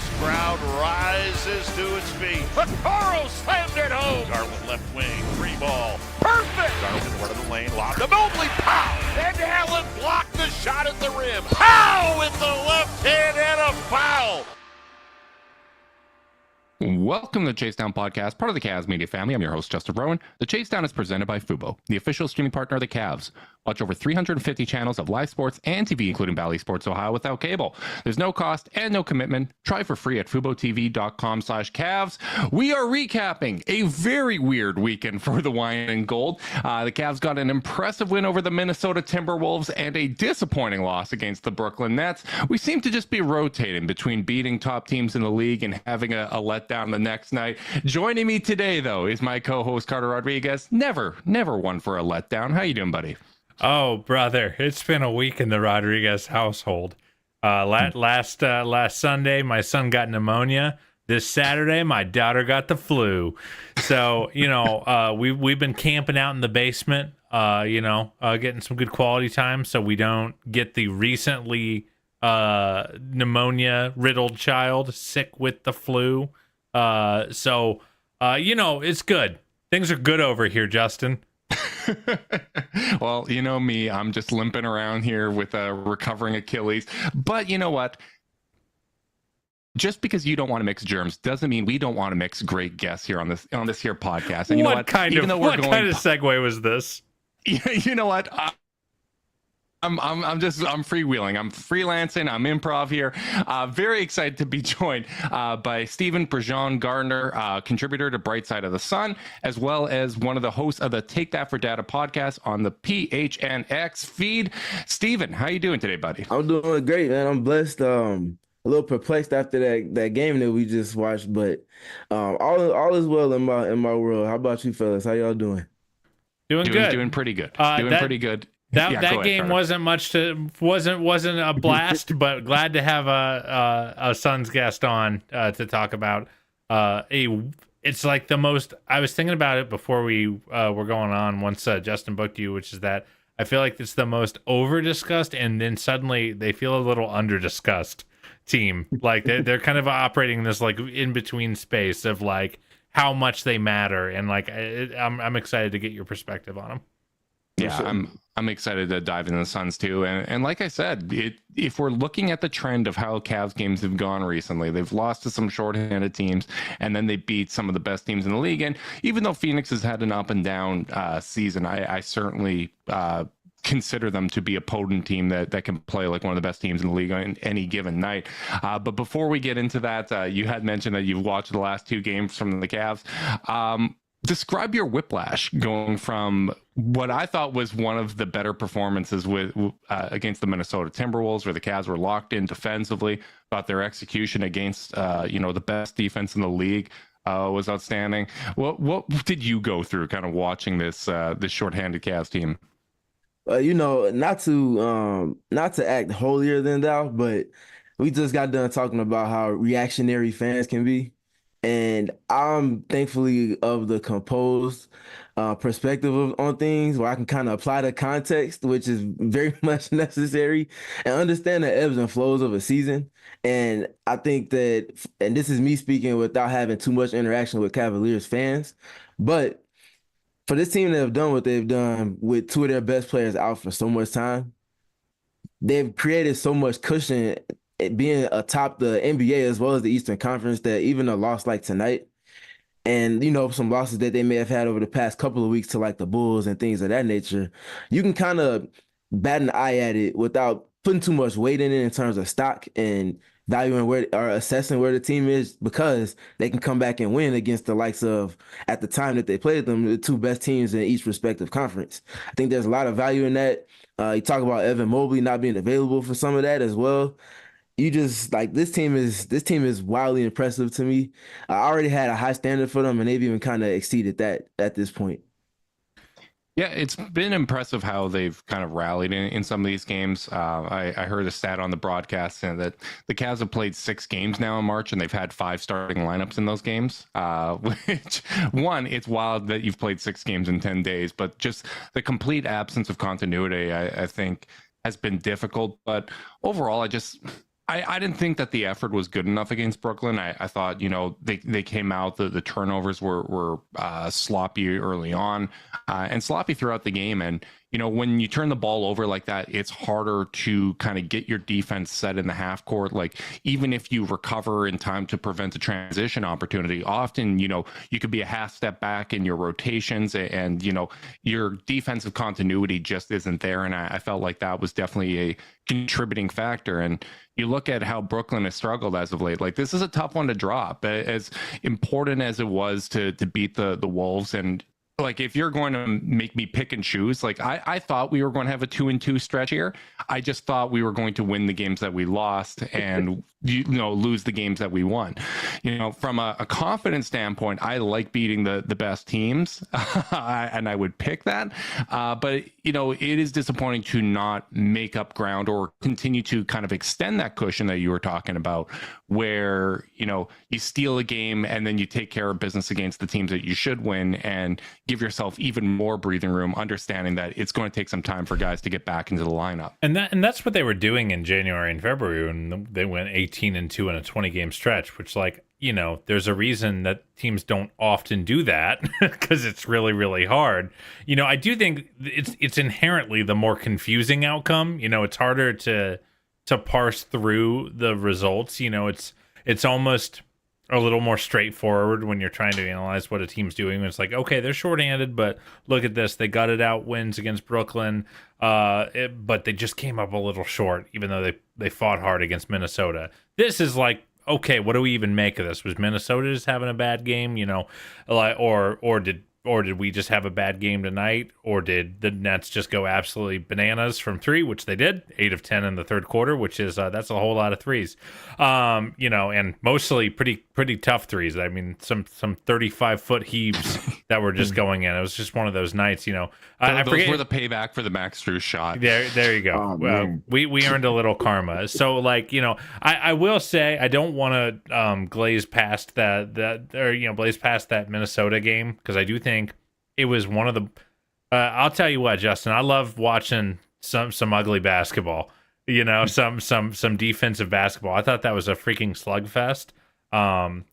This crowd rises to its feet. Vaccaro slammed it home. Garland left wing, free ball. Perfect! Garland in the front of the lane, lob to Mobley. Pow! And Allen blocked the shot at the rim. Pow! With the left hand and a foul. Welcome to the Chase Down Podcast, part of the Cavs media family. I'm your host, Justin Rowan. The Chase Down is presented by Fubo, the official streaming partner of the Cavs. Watch over 350 channels of live sports and TV, including Bally Sports Ohio, without cable. There's no cost and no commitment. Try for free at FuboTV.com/Cavs. We are recapping a very weird weekend for the Wine and Gold. The Cavs got an impressive win over the Minnesota Timberwolves and a disappointing loss against the Brooklyn Nets. We seem to just be rotating between beating top teams in the league and having a letdown the next night. Joining me today, though, is my co-host Carter Rodriguez. Never one for a letdown. How you doing, buddy? Oh, brother, it's been a week in the Rodriguez household. Last Sunday, my son got pneumonia. This Saturday, my daughter got the flu. So, we've been camping out in the basement, getting some good quality time so we don't get the recently pneumonia-riddled child sick with the flu. It's good. Things are good over here, Justin. Well, you know me, I'm just limping around here with a recovering Achilles. But you know what? Just because you don't want to mix germs doesn't mean we don't want to mix great guests here on this here podcast. And you know what? Kind of segue was this? You know what? I'm freewheeling. I'm freelancing. I'm improv here. Very excited to be joined by Stephen PridGeon-Garner, contributor to Bright Side of the Sun, as well as one of the hosts of the Take That for Data podcast on the PHNX feed. Stephen, how you doing today, buddy? I'm doing great, man. I'm blessed. A little perplexed after that game that we just watched, but all is well in my world. How about you, fellas? How y'all doing? Doing good. Doing pretty good. Pretty good. That game wasn't wasn't a blast, but glad to have a Suns guest on to talk about it's like the most. I was thinking about it before we were going on once Justin booked you, which is that I feel like it's the most over discussed, and then suddenly they feel a little under discussed team. Like they're kind of operating in this like in between space of like how much they matter, and like I'm excited to get your perspective on them. Yeah, I'm excited to dive into the Suns too, and like I said, if we're looking at the trend of how Cavs games have gone recently, they've lost to some shorthanded teams, and then they beat some of the best teams in the league. And even though Phoenix has had an up and down season, I certainly consider them to be a potent team that can play like one of the best teams in the league on any given night. But before we get into that, you had mentioned that you've watched the last two games from the Cavs. Describe your whiplash going from what I thought was one of the better performances against the Minnesota Timberwolves, where the Cavs were locked in defensively, but their execution against the best defense in the league was outstanding. What did you go through kind of watching this shorthanded Cavs team? Not to act holier than thou, but we just got done talking about how reactionary fans can be. And I'm thankfully of the composed perspective on things where I can kind of apply the context, which is very much necessary, and understand the ebbs and flows of a season. And I think that, and this is me speaking without having too much interaction with Cavaliers fans, but for this team to have done what they've done with two of their best players out for so much time, they've created so much cushion being atop the NBA as well as the Eastern Conference, that even a loss like tonight and, some losses that they may have had over the past couple of weeks to like the Bulls and things of that nature, you can kind of bat an eye at it without putting too much weight in it in terms of stock and valuing assessing where the team is, because they can come back and win against the likes of, at the time that they played them, the two best teams in each respective conference. I think there's a lot of value in that. You talk about Evan Mobley not being available for some of that as well. You just like this team is wildly impressive to me. I already had a high standard for them, and they've even kind of exceeded that at this point. Yeah, it's been impressive how they've kind of rallied in some of these games. I heard a stat on the broadcast saying that the Cavs have played 6 games now in March, and they've had 5 starting lineups in those games. Which, one, it's wild that you've played 6 games in 10 days, but just the complete absence of continuity, I think, has been difficult. But overall, I didn't think that the effort was good enough against Brooklyn. I thought, they came out, the turnovers were sloppy early on and sloppy throughout the game. And, when you turn the ball over like that, it's harder to kind of get your defense set in the half court. Like, even if you recover in time to prevent a transition opportunity, often, you could be a half step back in your rotations and, your defensive continuity just isn't there. And I felt like that was definitely a contributing factor. And you look at how Brooklyn has struggled as of late. Like, this is a tough one to drop, as important as it was to beat the Wolves. And like, if you're going to make me pick and choose, like I thought we were going to have a 2-2 stretch here. I just thought we were going to win the games that we lost and lose the games that we won. From a confidence standpoint, I like beating the best teams, and I would pick that. But it is disappointing to not make up ground or continue to kind of extend that cushion that you were talking about, where you steal a game and then you take care of business against the teams that you should win and give yourself even more breathing room, understanding that it's going to take some time for guys to get back into the lineup. And that's what they were doing in January and February when they went 18-2 in a 20-game stretch, which, like, there's a reason that teams don't often do that because it's really, really hard. I do think it's inherently the more confusing outcome. It's harder to parse through the results. It's almost a little more straightforward when you're trying to analyze what a team's doing. It's like, okay, they're shorthanded, but look at this. They gutted out wins against Brooklyn, but they just came up a little short, even though they fought hard against Minnesota. This is like, okay, what do we even make of this? Was Minnesota just having a bad game, or did we just have a bad game tonight? Or did the Nets just go absolutely bananas from three, which they did, 8 of 10 in the third quarter, which is that's a whole lot of threes, and mostly pretty tough threes. I mean, some 35-foot heaves that were just going in. It was just one of those nights, I those forget, were the payback for the Max Strus shot. There you go. We earned a little karma. So, like, I will say I don't want to glaze past blaze past that Minnesota game, because I do think it was one of the. I'll tell you what, Justin, I love watching some ugly basketball. Some defensive basketball. I thought that was a freaking slugfest.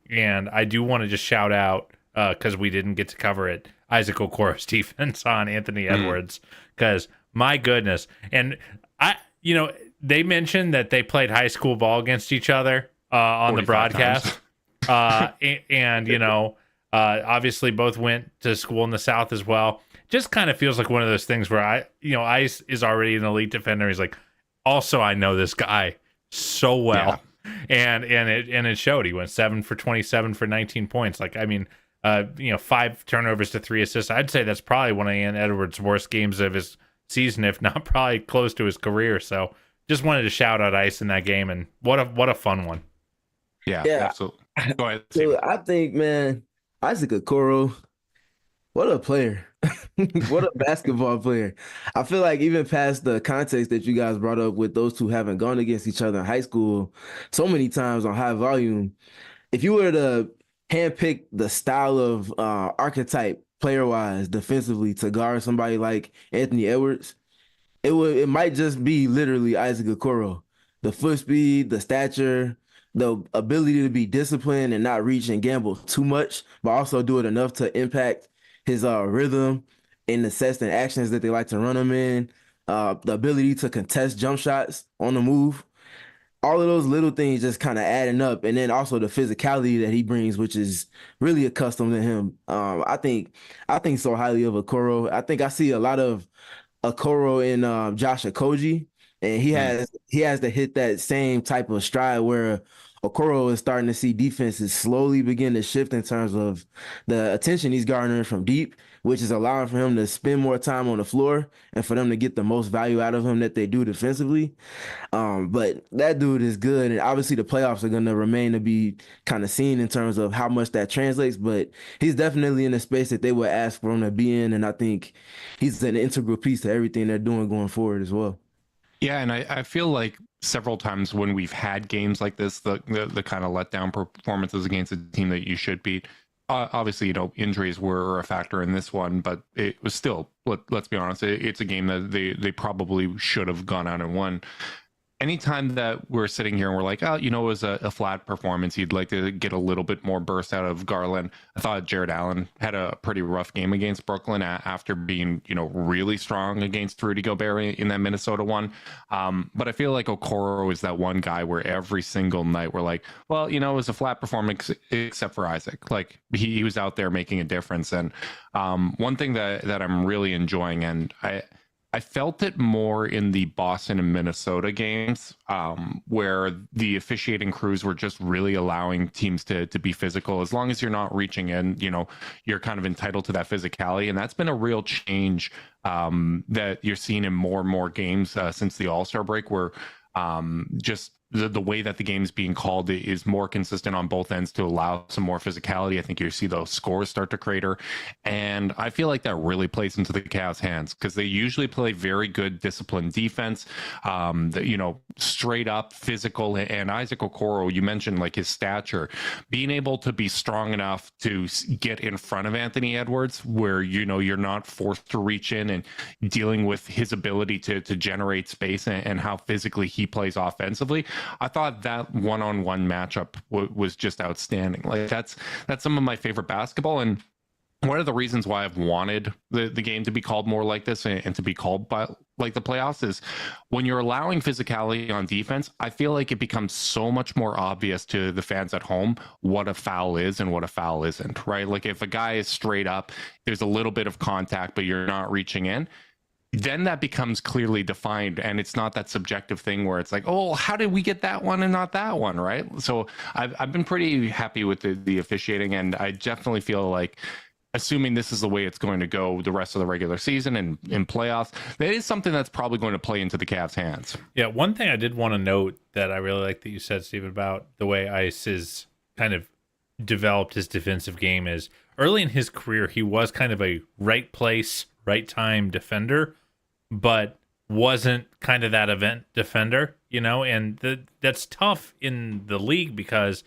And I do want to just shout out, because we didn't get to cover it, Isaac Okoro's defense on Anthony Edwards, because my goodness. And they mentioned that they played high school ball against each other on the broadcast. Obviously both went to school in the South as well. Just kind of feels like one of those things where Ice is already an elite defender. He's like, also, I know this guy so well. Yeah. And it showed. He went 7 for 27 for 19 points. Like, I mean, 5 turnovers to 3 assists. I'd say that's probably one of Anthony Edwards' worst games of his season, if not probably close to his career. So just wanted to shout out Ice in that game, and what a fun one. Yeah. Absolutely. Go ahead. So I think, man, Isaac Okoro, what a player. What a basketball player. I feel like even past the context that you guys brought up with those two having gone against each other in high school so many times on High Volume, if you were to handpick the style of archetype player-wise defensively to guard somebody like Anthony Edwards, it might just be literally Isaac Okoro. The foot speed, the stature, the ability to be disciplined and not reach and gamble too much, but also do it enough to impact his rhythm and the sets and actions that they like to run him in, the ability to contest jump shots on the move. All of those little things just kind of adding up. And then also the physicality that he brings, which is really accustomed to him. I think so highly of Okoro. I think I see a lot of Okoro in Josh Okogie, and he has to hit that same type of stride where Okoro is starting to see defenses slowly begin to shift in terms of the attention he's garnering from deep, which is allowing for him to spend more time on the floor and for them to get the most value out of him that they do defensively. But that dude is good, and obviously the playoffs are going to remain to be kind of seen in terms of how much that translates, but he's definitely in the space that they would ask for him to be in, and I think he's an integral piece to everything they're doing going forward as well. Yeah, and I feel like several times when we've had games like this, the kind of letdown performances against a team that you should beat, obviously, injuries were a factor in this one, but it was still, let's be honest, it's a game that they probably should have gone out and won. anytime that we're sitting here and we're like, oh, it was a flat performance, you'd like to get a little bit more burst out of Garland. I thought Jared Allen had a pretty rough game against Brooklyn after being, really strong against Rudy Gobert in that Minnesota one. But I feel like Okoro is that one guy where every single night we're like, well, it was a flat performance except for Isaac. Like he was out there making a difference. And one thing that I'm really enjoying, and I felt it more in the Boston and Minnesota games, where the officiating crews were just really allowing teams to be physical. As long as you're not reaching in, you're kind of entitled to that physicality. And that's been a real change that you're seeing in more and more games since the All-Star break, where just the way that the game's being called is more consistent on both ends to allow some more physicality. I think you see those scores start to crater. And I feel like that really plays into the Cavs' hands because they usually play very good disciplined defense, straight up physical. And Isaac Okoro, you mentioned like his stature, being able to be strong enough to get in front of Anthony Edwards where, you're not forced to reach in, and dealing with his ability to generate space and how physically he plays offensively. I thought that one-on-one matchup was just outstanding. Like that's some of my favorite basketball, and one of the reasons why I've wanted the game to be called more like this and to be called by like the playoffs is when you're allowing physicality on defense, I feel like it becomes so much more obvious to the fans at home what a foul is and what a foul isn't, right? Like if a guy is straight up, there's a little bit of contact, but you're not reaching in, then that becomes clearly defined, and it's not that subjective thing where it's like, oh, how did we get that one and not that one, right? So I've been pretty happy with the officiating, and I definitely feel like, assuming this is the way it's going to go the rest of the regular season and in playoffs, that is something that's probably going to play into the Cavs' hands. Yeah, one thing I did want to note that I really like that you said, Stephen, about the way Ice has kind of developed his defensive game is early in his career, he was kind of a right place, right time defender, but wasn't kind of that event defender, and that's tough in the league because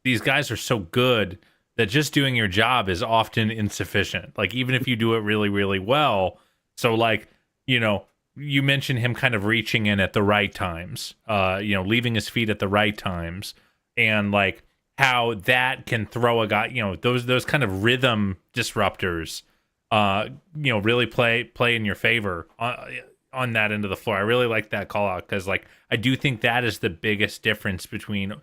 these guys are so good that just doing your job is often insufficient. Like even if you do it really, really well. So like, you mentioned him kind of reaching in at the right times, leaving his feet at the right times, and like how that can throw a guy, those kind of rhythm disruptors, really play in your favor on that end of the floor. I really like that call out because like I do think that is the biggest difference between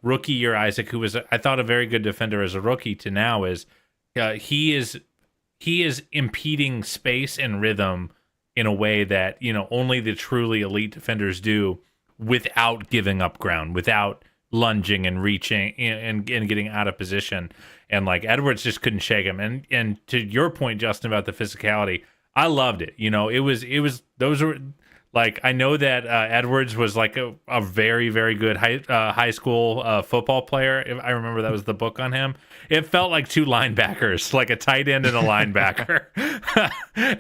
rookie year Isaac, who was I thought a very good defender as a rookie, to now is he is impeding space and rhythm in a way that only the truly elite defenders do without giving up ground, without lunging and reaching and getting out of position. And like Edwards just couldn't shake him. And to your point, Justin, about the physicality, I loved it. It was those were like, I know that Edwards was like a very, very good high school football player. I remember that was the book on him. It felt like two linebackers, like a tight end and a linebacker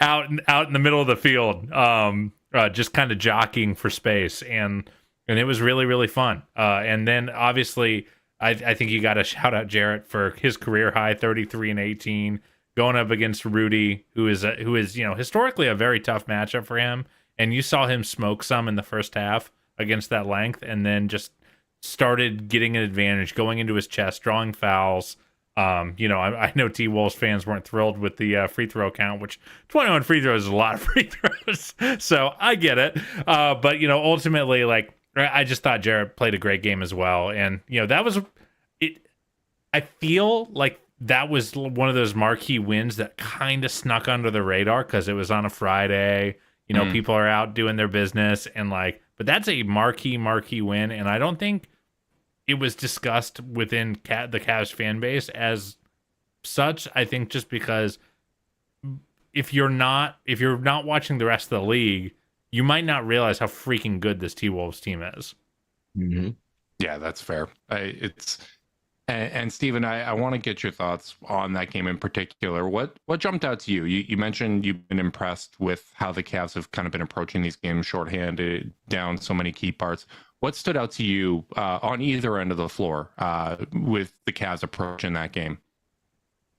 out in the middle of the field, just kind of jockeying for space. And it was really, really fun. And then obviously, I think you got to shout out Jarrett for his career high 33 and 18, going up against Rudy, who is historically a very tough matchup for him. And you saw him smoke some in the first half against that length, and then just started getting an advantage, going into his chest, drawing fouls. I know T-Wolves fans weren't thrilled with the free throw count, which 21 free throws is a lot of free throws. So I get it. But ultimately, like, I just thought Jarrett played a great game as well. And, that was it. I feel like that was one of those marquee wins that kind of snuck under the radar because it was on a Friday. People are out doing their business, and like, but that's a marquee win. And I don't think it was discussed within the Cavs fan base as such. I think just because if you're not watching the rest of the league, you might not realize how freaking good this T-Wolves team is. Mm-hmm. Yeah, that's fair. And Stephen, I want to get your thoughts on that game in particular. What jumped out to you? You mentioned you've been impressed with how the Cavs have kind of been approaching these games shorthanded, down so many key parts. What stood out to you on either end of the floor with the Cavs approach in that game?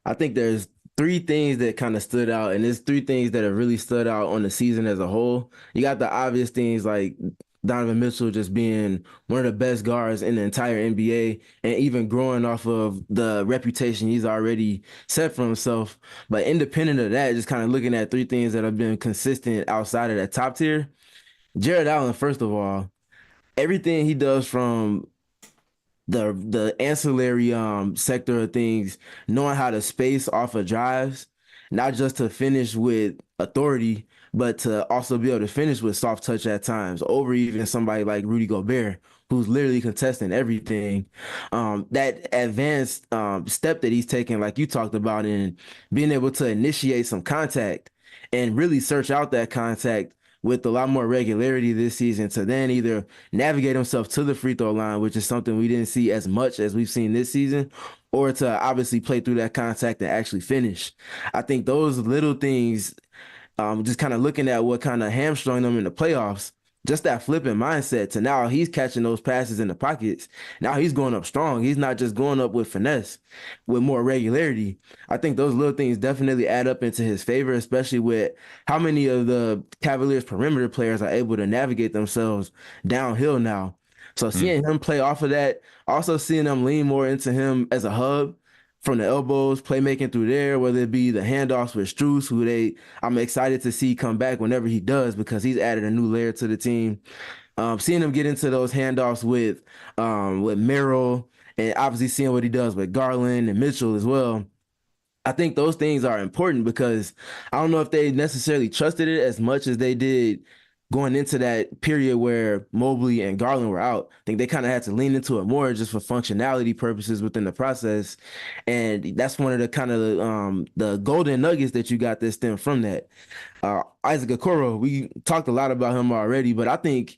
I think there's three things that kind of stood out, and there's three things that have really stood out on the season as a whole. You got the obvious things like Donovan Mitchell just being one of the best guards in the entire NBA and even growing off of the reputation he's already set for himself. But independent of that, just kind of looking at three things that have been consistent outside of that top tier. Jared Allen, first of all, everything he does from the ancillary sector of things, knowing how to space off of drives, not just to finish with authority, but to also be able to finish with soft touch at times, over even somebody like Rudy Gobert, who's literally contesting everything. That advanced step that he's taking, like you talked about, in being able to initiate some contact and really search out that contact with a lot more regularity this season to then either navigate himself to the free throw line, which is something we didn't see as much as we've seen this season, or to obviously play through that contact and actually finish. I think those little things, just kind of looking at what kind of hamstrung them in the playoffs, just that flipping mindset to now he's catching those passes in the pockets. Now he's going up strong. He's not just going up with finesse, with more regularity. I think those little things definitely add up into his favor, especially with how many of the Cavaliers perimeter players are able to navigate themselves downhill now. So seeing him play off of that, also seeing them lean more into him as a hub from the elbows, playmaking through there, whether it be the handoffs with Strus, I'm excited to see come back whenever he does because he's added a new layer to the team. Seeing him get into those handoffs with Merrill, and obviously seeing what he does with Garland and Mitchell as well. I think those things are important because I don't know if they necessarily trusted it as much as they did going into that period where Mobley and Garland were out. I think they kind of had to lean into it more just for functionality purposes within the process. And that's one of the kind of the golden nuggets that you got that stem from that. Isaac Okoro, we talked a lot about him already, but I think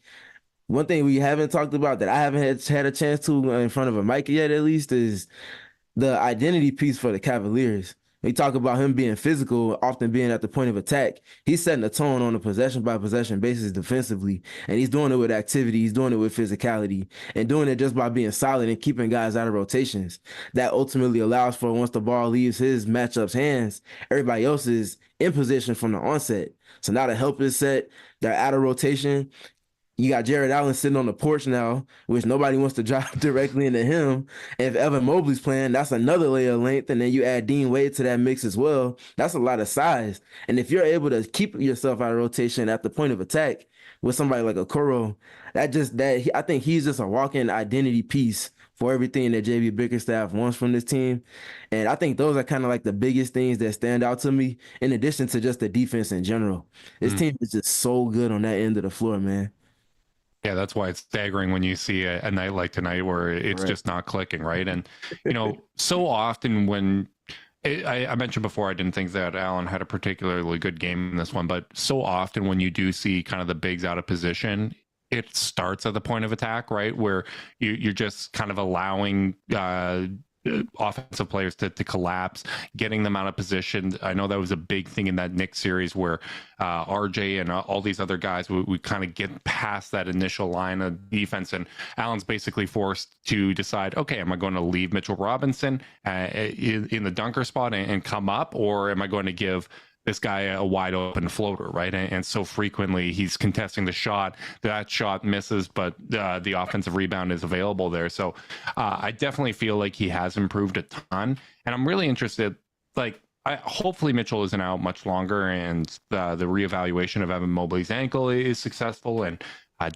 one thing we haven't talked about that I haven't had a chance to in front of a mic yet, at least, is the identity piece for the Cavaliers. We talk about him being physical, often being at the point of attack. He's setting the tone on a possession-by-possession basis defensively, and he's doing it with activity. He's doing it with physicality, and doing it just by being solid and keeping guys out of rotations. That ultimately allows for, once the ball leaves his matchup's hands, everybody else is in position from the onset. So now the help is set. They're out of rotation. You got Jared Allen sitting on the porch now, which nobody wants to drive directly into him. If Evan Mobley's playing, that's another layer of length. And then you add Dean Wade to that mix as well. That's a lot of size. And if you're able to keep yourself out of rotation at the point of attack with somebody like Okoro, I think he's just a walking identity piece for everything that JB Bickerstaff wants from this team. And I think those are kind of like the biggest things that stand out to me, in addition to just the defense in general. This team is just so good on that end of the floor, man. Yeah, that's why it's staggering when you see a night like tonight where it's just not clicking, right? And, so often when I mentioned before, I didn't think that Allen had a particularly good game in this one, but so often when you do see kind of the bigs out of position, it starts at the point of attack, right? Where you're just kind of allowing offensive players to collapse, getting them out of position. I know that was a big thing in that Knicks series where RJ and all these other guys we kind of get past that initial line of defense, and Allen's basically forced to decide, okay, am I going to leave Mitchell Robinson in the dunker spot and come up, or am I going to give this guy a wide open floater, right? And so frequently he's contesting the shot, that shot misses, but the offensive rebound is available there. So I definitely feel like he has improved a ton, and I'm really interested, hopefully Mitchell isn't out much longer, and the reevaluation of Evan Mobley's ankle is successful, and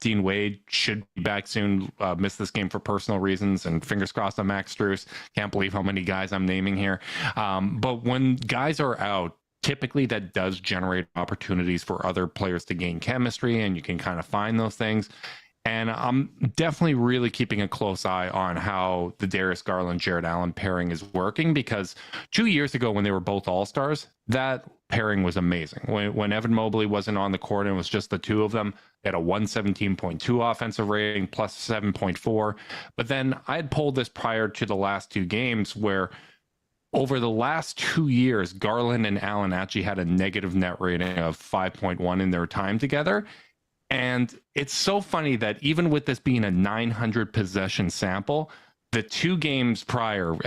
Dean Wade should be back soon. Missed this game for personal reasons, and fingers crossed on Max Strus. Can't believe how many guys I'm naming here. But when guys are out, typically that does generate opportunities for other players to gain chemistry, and you can kind of find those things. And I'm definitely really keeping a close eye on how the Darius Garland, Jared Allen pairing is working, because 2 years ago when they were both all-stars, that pairing was amazing. When Evan Mobley wasn't on the court and it was just the two of them, they had a 117.2 offensive rating plus 7.4. But then I had pulled this prior to the last two games where over the last 2 years, Garland and Allen actually had a negative net rating of 5.1 in their time together. And it's so funny that even with this being a 900 possession sample, the 2 games prior,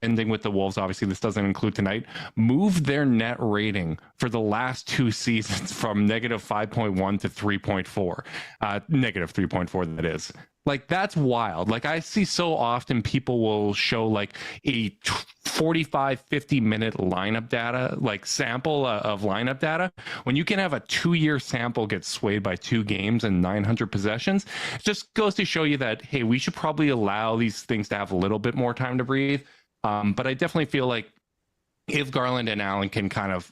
ending with the Wolves, obviously this doesn't include tonight, moved their net rating for the last 2 seasons from negative 5.1 to 3.4, negative 3.4 that is. Like, that's wild. Like, I see so often people will show like a 45, 50-minute lineup data, like sample of lineup data. When you can have a 2-year sample get swayed by 2 games and 900 possessions, it just goes to show you that, hey, we should probably allow these things to have a little bit more time to breathe. But I definitely feel like if Garland and Allen can kind of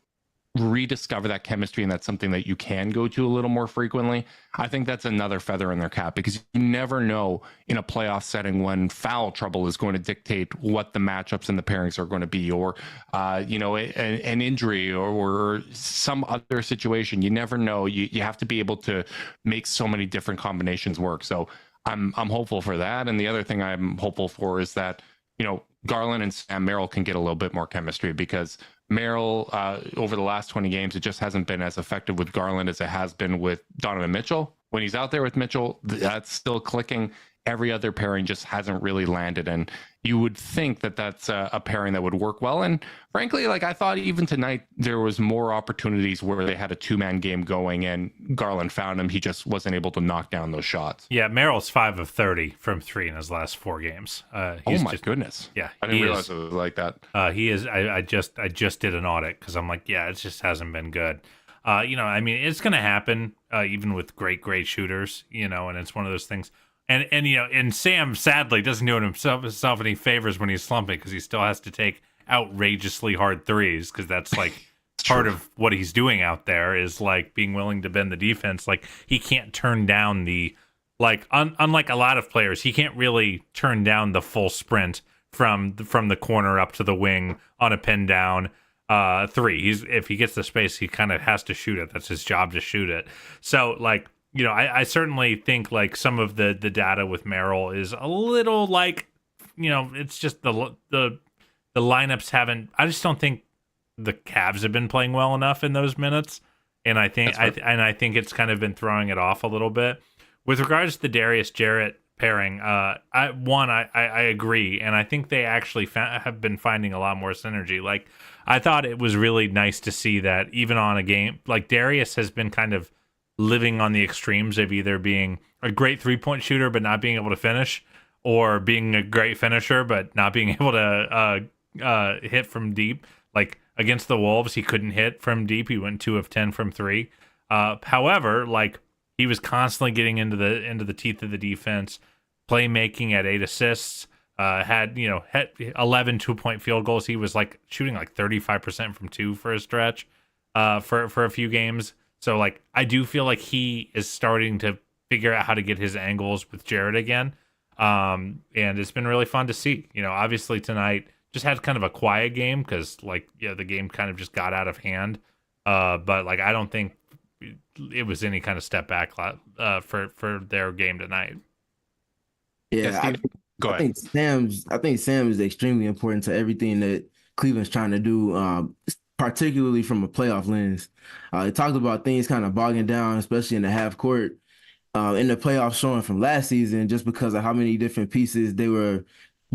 rediscover that chemistry, and that's something that you can go to a little more frequently, I think that's another feather in their cap, because you never know in a playoff setting when foul trouble is going to dictate what the matchups and the pairings are going to be, or an injury or some other situation. You never know. You have to be able to make so many different combinations work. So I'm hopeful for that. And the other thing I'm hopeful for is that, Garland and Sam Merrill can get a little bit more chemistry, because Merrill, over the last 20 games, it just hasn't been as effective with Garland as it has been with Donovan Mitchell. When he's out there with Mitchell, that's still clicking. Every other pairing just hasn't really landed. And you would think that that's a pairing that would work well. And frankly, like, I thought even tonight, there was more opportunities where they had a 2-man game going and Garland found him. He just wasn't able to knock down those shots. Yeah, Merrill's 5 of 30 from 3 in his last 4 games. Oh my goodness. Yeah. I didn't realize it was like that. He is. I just did an audit because I'm like, yeah, it just hasn't been good. It's going to happen even with great shooters, and it's one of those things. And Sam sadly doesn't do himself any favors when he's slumping, because he still has to take outrageously hard threes, because that's like part of what he's doing out there, is like being willing to bend the defense. Like, he can't turn down unlike a lot of players, he can't really turn down the full sprint from the corner up to the wing on a pin down 3. If he gets the space, he kind of has to shoot it. That's his job, to shoot it. So like, I certainly think like some of the data with Merrill is a little like, it's just the lineups haven't. I just don't think the Cavs have been playing well enough in those minutes, and I think I think it's kind of been throwing it off a little bit. With regards to the Darius Jarrett pairing, I agree, and I think they actually have been finding a lot more synergy. Like, I thought it was really nice to see that even on a game like Darius has been kind of living on the extremes of either being a great 3-point shooter but not being able to finish, or being a great finisher but not being able to hit from deep. Like against the Wolves, he couldn't hit from deep. He went 2 of 10 from 3. However, like, he was constantly getting into the teeth of the defense, playmaking at 8 assists, had 11 2-point field goals. He was like shooting like 35% from 2 for a stretch for a few games. So like, I do feel like he is starting to figure out how to get his angles with Jarrett again. And it's been really fun to see. Obviously tonight just had kind of a quiet game because the game kind of just got out of hand. But like, I don't think it was any kind of step back for their game tonight. Yeah, Go ahead. I think Sam is extremely important to everything that Cleveland's trying to do, particularly from a playoff lens. They talked about things kind of bogging down, especially in the half court, in the playoff showing from last season, just because of how many different pieces they were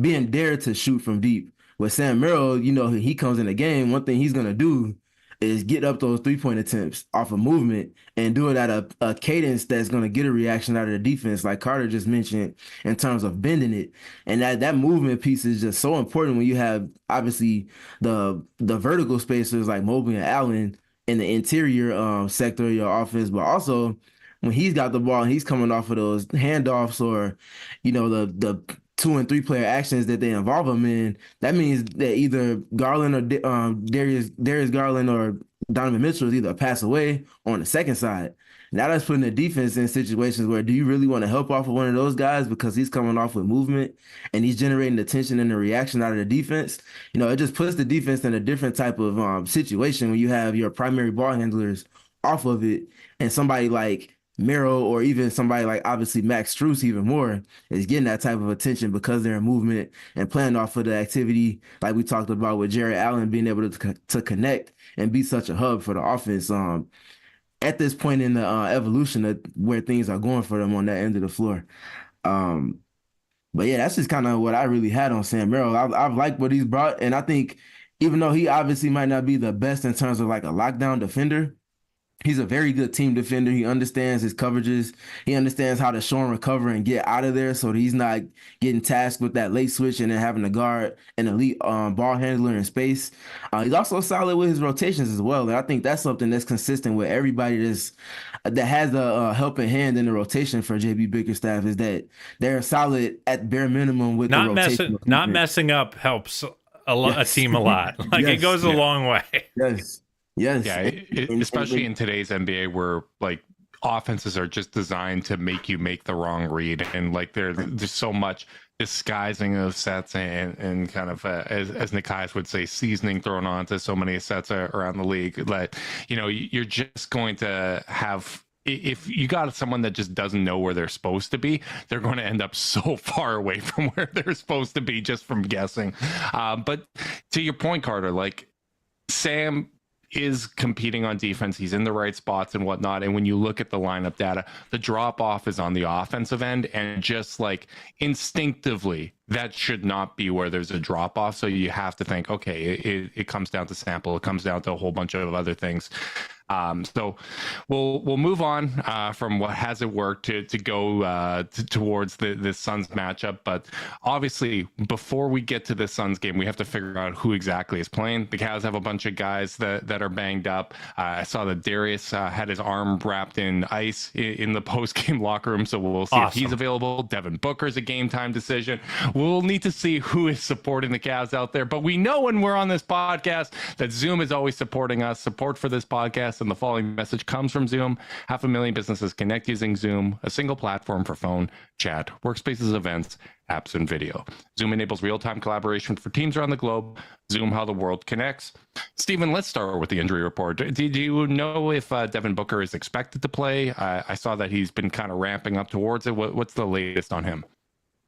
being dared to shoot from deep. With Sam Merrill, he comes in the game, one thing he's going to do is get up those 3-point attempts off of movement and do it at a cadence that's going to get a reaction out of the defense, like Carter just mentioned, in terms of bending it. And that movement piece is just so important when you have, obviously, the vertical spacers like Mobley and Allen in the interior sector of your offense, but also when he's got the ball and he's coming off of those handoffs or, the 2 and 3 player actions that they involve him in, that means that either Garland or Darius Garland or Donovan Mitchell is either pass away or on the second side. Now that's putting the defense in situations where, do you really want to help off of one of those guys because he's coming off with movement and he's generating the tension and the reaction out of the defense? It just puts the defense in a different type of situation when you have your primary ball handlers off of it, and somebody like Merrill or even somebody like, obviously, Max Strus even more is getting that type of attention because they're in movement and playing off of the activity like we talked about with Jarrett Allen being able to connect and be such a hub for the offense. At this point in the evolution of where things are going for them on that end of the floor. But yeah, that's just kind of what I really had on Sam Merrill. I've liked what he's brought, and I think even though he obviously might not be the best in terms of like a lockdown defender, he's a very good team defender. He understands his coverages. He understands how to show and recover and get out of there so that he's not getting tasked with that late switch and then having to guard an elite ball handler in space. He's also solid with his rotations as well. And I think that's something that's consistent with everybody that has a helping hand in the rotation for JB Bickerstaff is that they're solid at bare minimum with the rotation. Not messing up helps a team a lot. Like it goes a long way. Yes. Yes. Yeah, especially in today's NBA where like offenses are just designed to make you make the wrong read. And like there's so much disguising of sets and kind of, as Nikias would say, seasoning thrown onto so many sets around the league that, you're just going to have, if you got someone that just doesn't know where they're supposed to be, they're going to end up so far away from where they're supposed to be just from guessing. But to your point, Carter, like Sam is competing on defense. He's in the right spots and whatnot. And when you look at the lineup data, the drop off is on the offensive end. And just like instinctively, that should not be where there's a drop off. So you have to think, okay, it comes down to sample. It comes down to a whole bunch of other things. So we'll move on from what hasn't worked to go towards the Suns matchup. But obviously, before we get to the Suns game, we have to figure out who exactly is playing. The Cavs have a bunch of guys that are banged up. I saw that Darius had his arm wrapped in ice in the post-game locker room, so we'll see if he's available. Devin Booker's a game-time decision. We'll need to see who is supporting the Cavs out there. But we know when we're on this podcast that Zoom is always supporting us. Support for this podcast and the following message comes from Zoom. 500,000 businesses connect using Zoom, a single platform for phone, chat, workspaces, events, apps, and video. Zoom enables real-time collaboration for teams around the globe. Zoom, how the world connects. Stephen, let's start with the injury report. Do you know if Devin Booker is expected to play? I saw that he's been kind of ramping up towards it. What's the latest on him?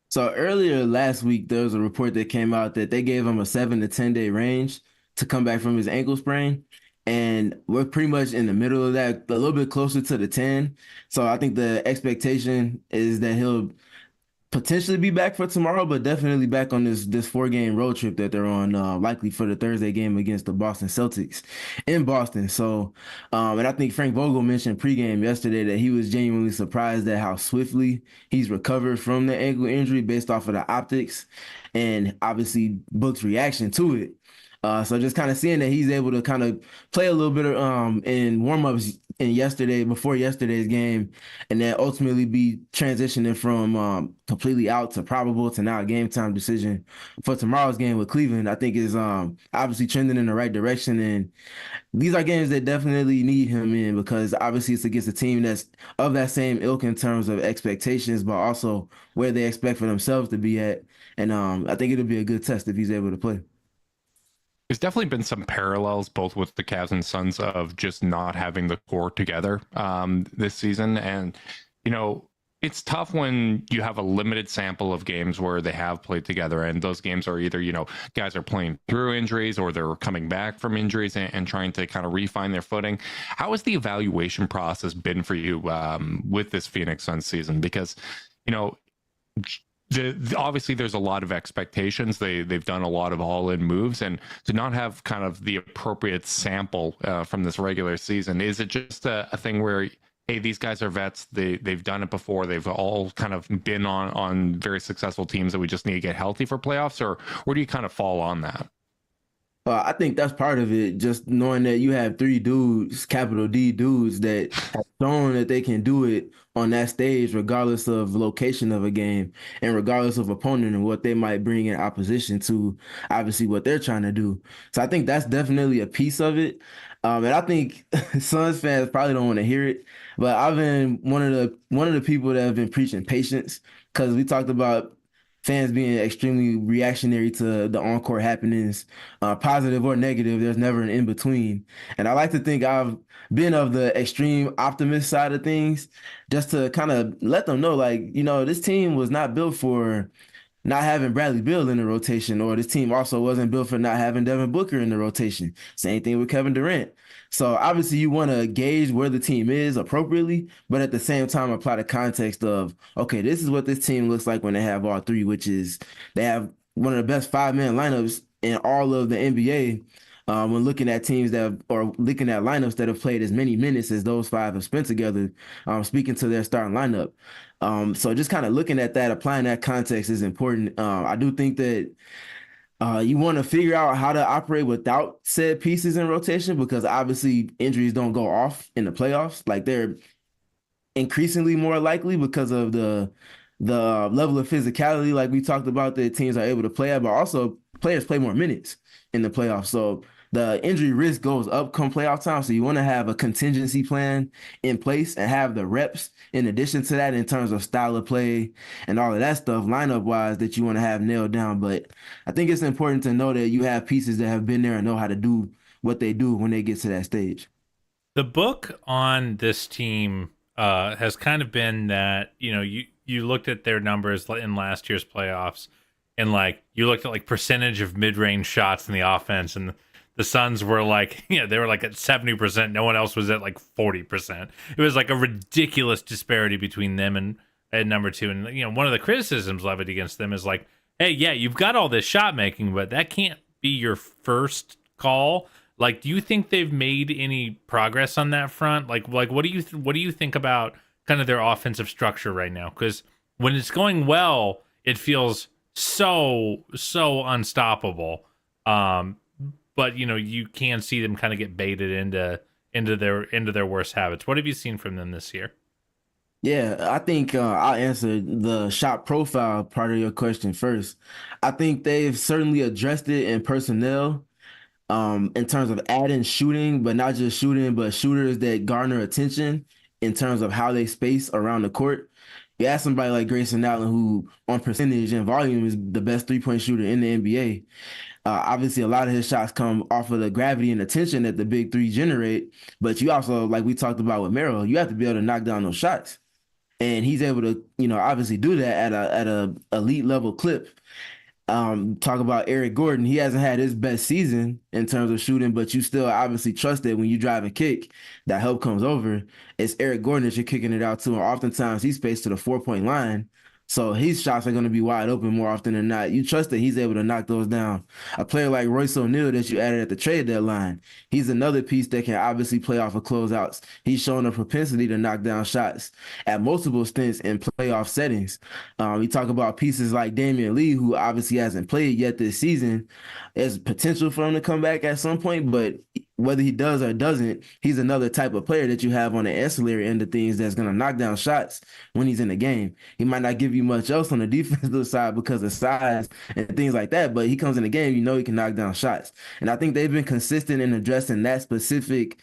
So earlier last week, there was a report that came out that they gave him a 7 to 10 day range to come back from his ankle sprain. And we're pretty much in the middle of that, a little bit closer to the 10. So I think the expectation is that he'll potentially be back for tomorrow, but definitely back on this 4-game road trip that they're on, likely for the Thursday game against the Boston Celtics in Boston. So, and I think Frank Vogel mentioned pregame yesterday that he was genuinely surprised at how swiftly he's recovered from the ankle injury based off of the optics and obviously Book's reaction to it. So just kind of seeing that he's able to kind of play a little bit of in warm-ups before yesterday's game, and then ultimately be transitioning from completely out to probable to now a game time decision for tomorrow's game with Cleveland, I think is obviously trending in the right direction. And these are games that definitely need him in because obviously it's against a team that's of that same ilk in terms of expectations, but also where they expect for themselves to be at. And I think it'll be a good test if he's able to play. There's definitely been some parallels both with the Cavs and Suns of just not having the core together this season. And, it's tough when you have a limited sample of games where they have played together. And those games are either, guys are playing through injuries or they're coming back from injuries and trying to kind of refine their footing. How has the evaluation process been for you with this Phoenix Suns season? Because, obviously there's a lot of expectations. They've done a lot of all-in moves, and to not have kind of the appropriate sample from this regular season, is it just a thing where, hey, these guys are vets, they've done it before, they've all kind of been on very successful teams that we just need to get healthy for playoffs, or where do you kind of fall on that? I think that's part of it, just knowing that you have 3 dudes, capital D dudes, that have shown that they can do it on that stage, regardless of location of a game and regardless of opponent and what they might bring in opposition to, obviously, what they're trying to do. So I think that's definitely a piece of it. And I think Suns fans probably don't want to hear it, but I've been one of the people that have been preaching patience because we talked about fans being extremely reactionary to the on-court happenings, positive or negative. There's never an in-between. And I like to think I've been of the extreme optimist side of things, just to kind of let them know, like, this team was not built for not having Bradley Beal in the rotation, or this team also wasn't built for not having Devin Booker in the rotation. Same thing with Kevin Durant. So obviously you want to gauge where the team is appropriately, but at the same time apply the context of, okay, this is what this team looks like when they have all three, which is they have one of the best five-man lineups in all of the NBA. When looking at teams or looking at lineups that have played as many minutes as those five have spent together, speaking to their starting lineup. So just kind of looking at that, applying that context is important. I do think that you want to figure out how to operate without said pieces in rotation, because obviously injuries don't go off in the playoffs. Like, they're increasingly more likely because of the level of physicality, like we talked about, that teams are able to play at, but also players play more minutes in the playoffs. So the injury risk goes up come playoff time. So you want to have a contingency plan in place and have the reps in addition to that in terms of style of play and all of that stuff, lineup wise, that you want to have nailed down. But I think it's important to know that you have pieces that have been there and know how to do what they do when they get to that stage. The book on this team has kind of been that, you looked at their numbers in last year's playoffs, and like you looked at like percentage of mid-range shots in the offense, and the Suns were like, they were like at 70%. No one else was at like 40%. It was like a ridiculous disparity between them and number two. And one of the criticisms levied against them is like, hey, yeah, you've got all this shot making, but that can't be your first call. Like, do you think they've made any progress on that front? Like what do you think about kind of their offensive structure right now? Because when it's going well, it feels so unstoppable. But you can see them kind of get baited into their worst habits. What have you seen from them this year? Yeah, I think I'll answer the shot profile part of your question first. I think they've certainly addressed it in personnel, in terms of adding shooting, but not just shooting, but shooters that garner attention in terms of how they space around the court. You ask somebody like Grayson Allen, who on percentage and volume is the best three-point shooter in the NBA. Obviously, a lot of his shots come off of the gravity and attention that the big three generate. But you also, like we talked about with Merrill, you have to be able to knock down those shots. And he's able to, obviously do that at a elite level clip. Talk about Eric Gordon. He hasn't had his best season in terms of shooting, but you still obviously trust that when you drive a kick, that help comes over. It's Eric Gordon that you're kicking it out to, and oftentimes he's spaced to the 4-point line. So his shots are going to be wide open more often than not. You trust that he's able to knock those down. A player like Royce O'Neal that you added at the trade deadline, he's another piece that can obviously play off of closeouts. He's shown a propensity to knock down shots at multiple stints in playoff settings. We talk about pieces like Damian Lee, who obviously hasn't played yet this season. There's potential for him to come back at some point, but whether he does or doesn't, he's another type of player that you have on the ancillary end of things that's going to knock down shots when he's in the game. He might not give you much else on the defensive side because of size and things like that, but he comes in the game, he can knock down shots. And I think they've been consistent in addressing that specific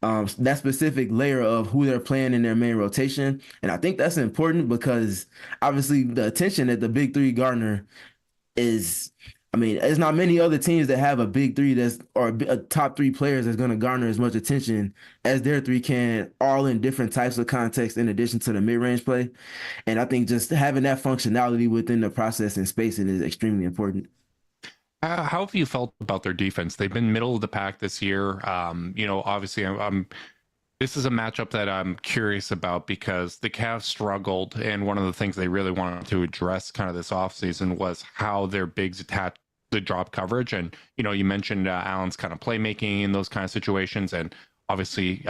layer of who they're playing in their main rotation. And I think that's important because obviously the attention that the big three garner is, there's not many other teams that have a big three or a top three players that's going to garner as much attention as their three can, all in different types of contexts in addition to the mid-range play. And I think just having that functionality within the process and spacing is extremely important. How have you felt about their defense? They've been middle of the pack this year. Obviously, this is a matchup that I'm curious about because the Cavs struggled, and one of the things they really wanted to address kind of this offseason was how their bigs attach the drop coverage. And, you mentioned Allen's kind of playmaking in those kind of situations. And obviously,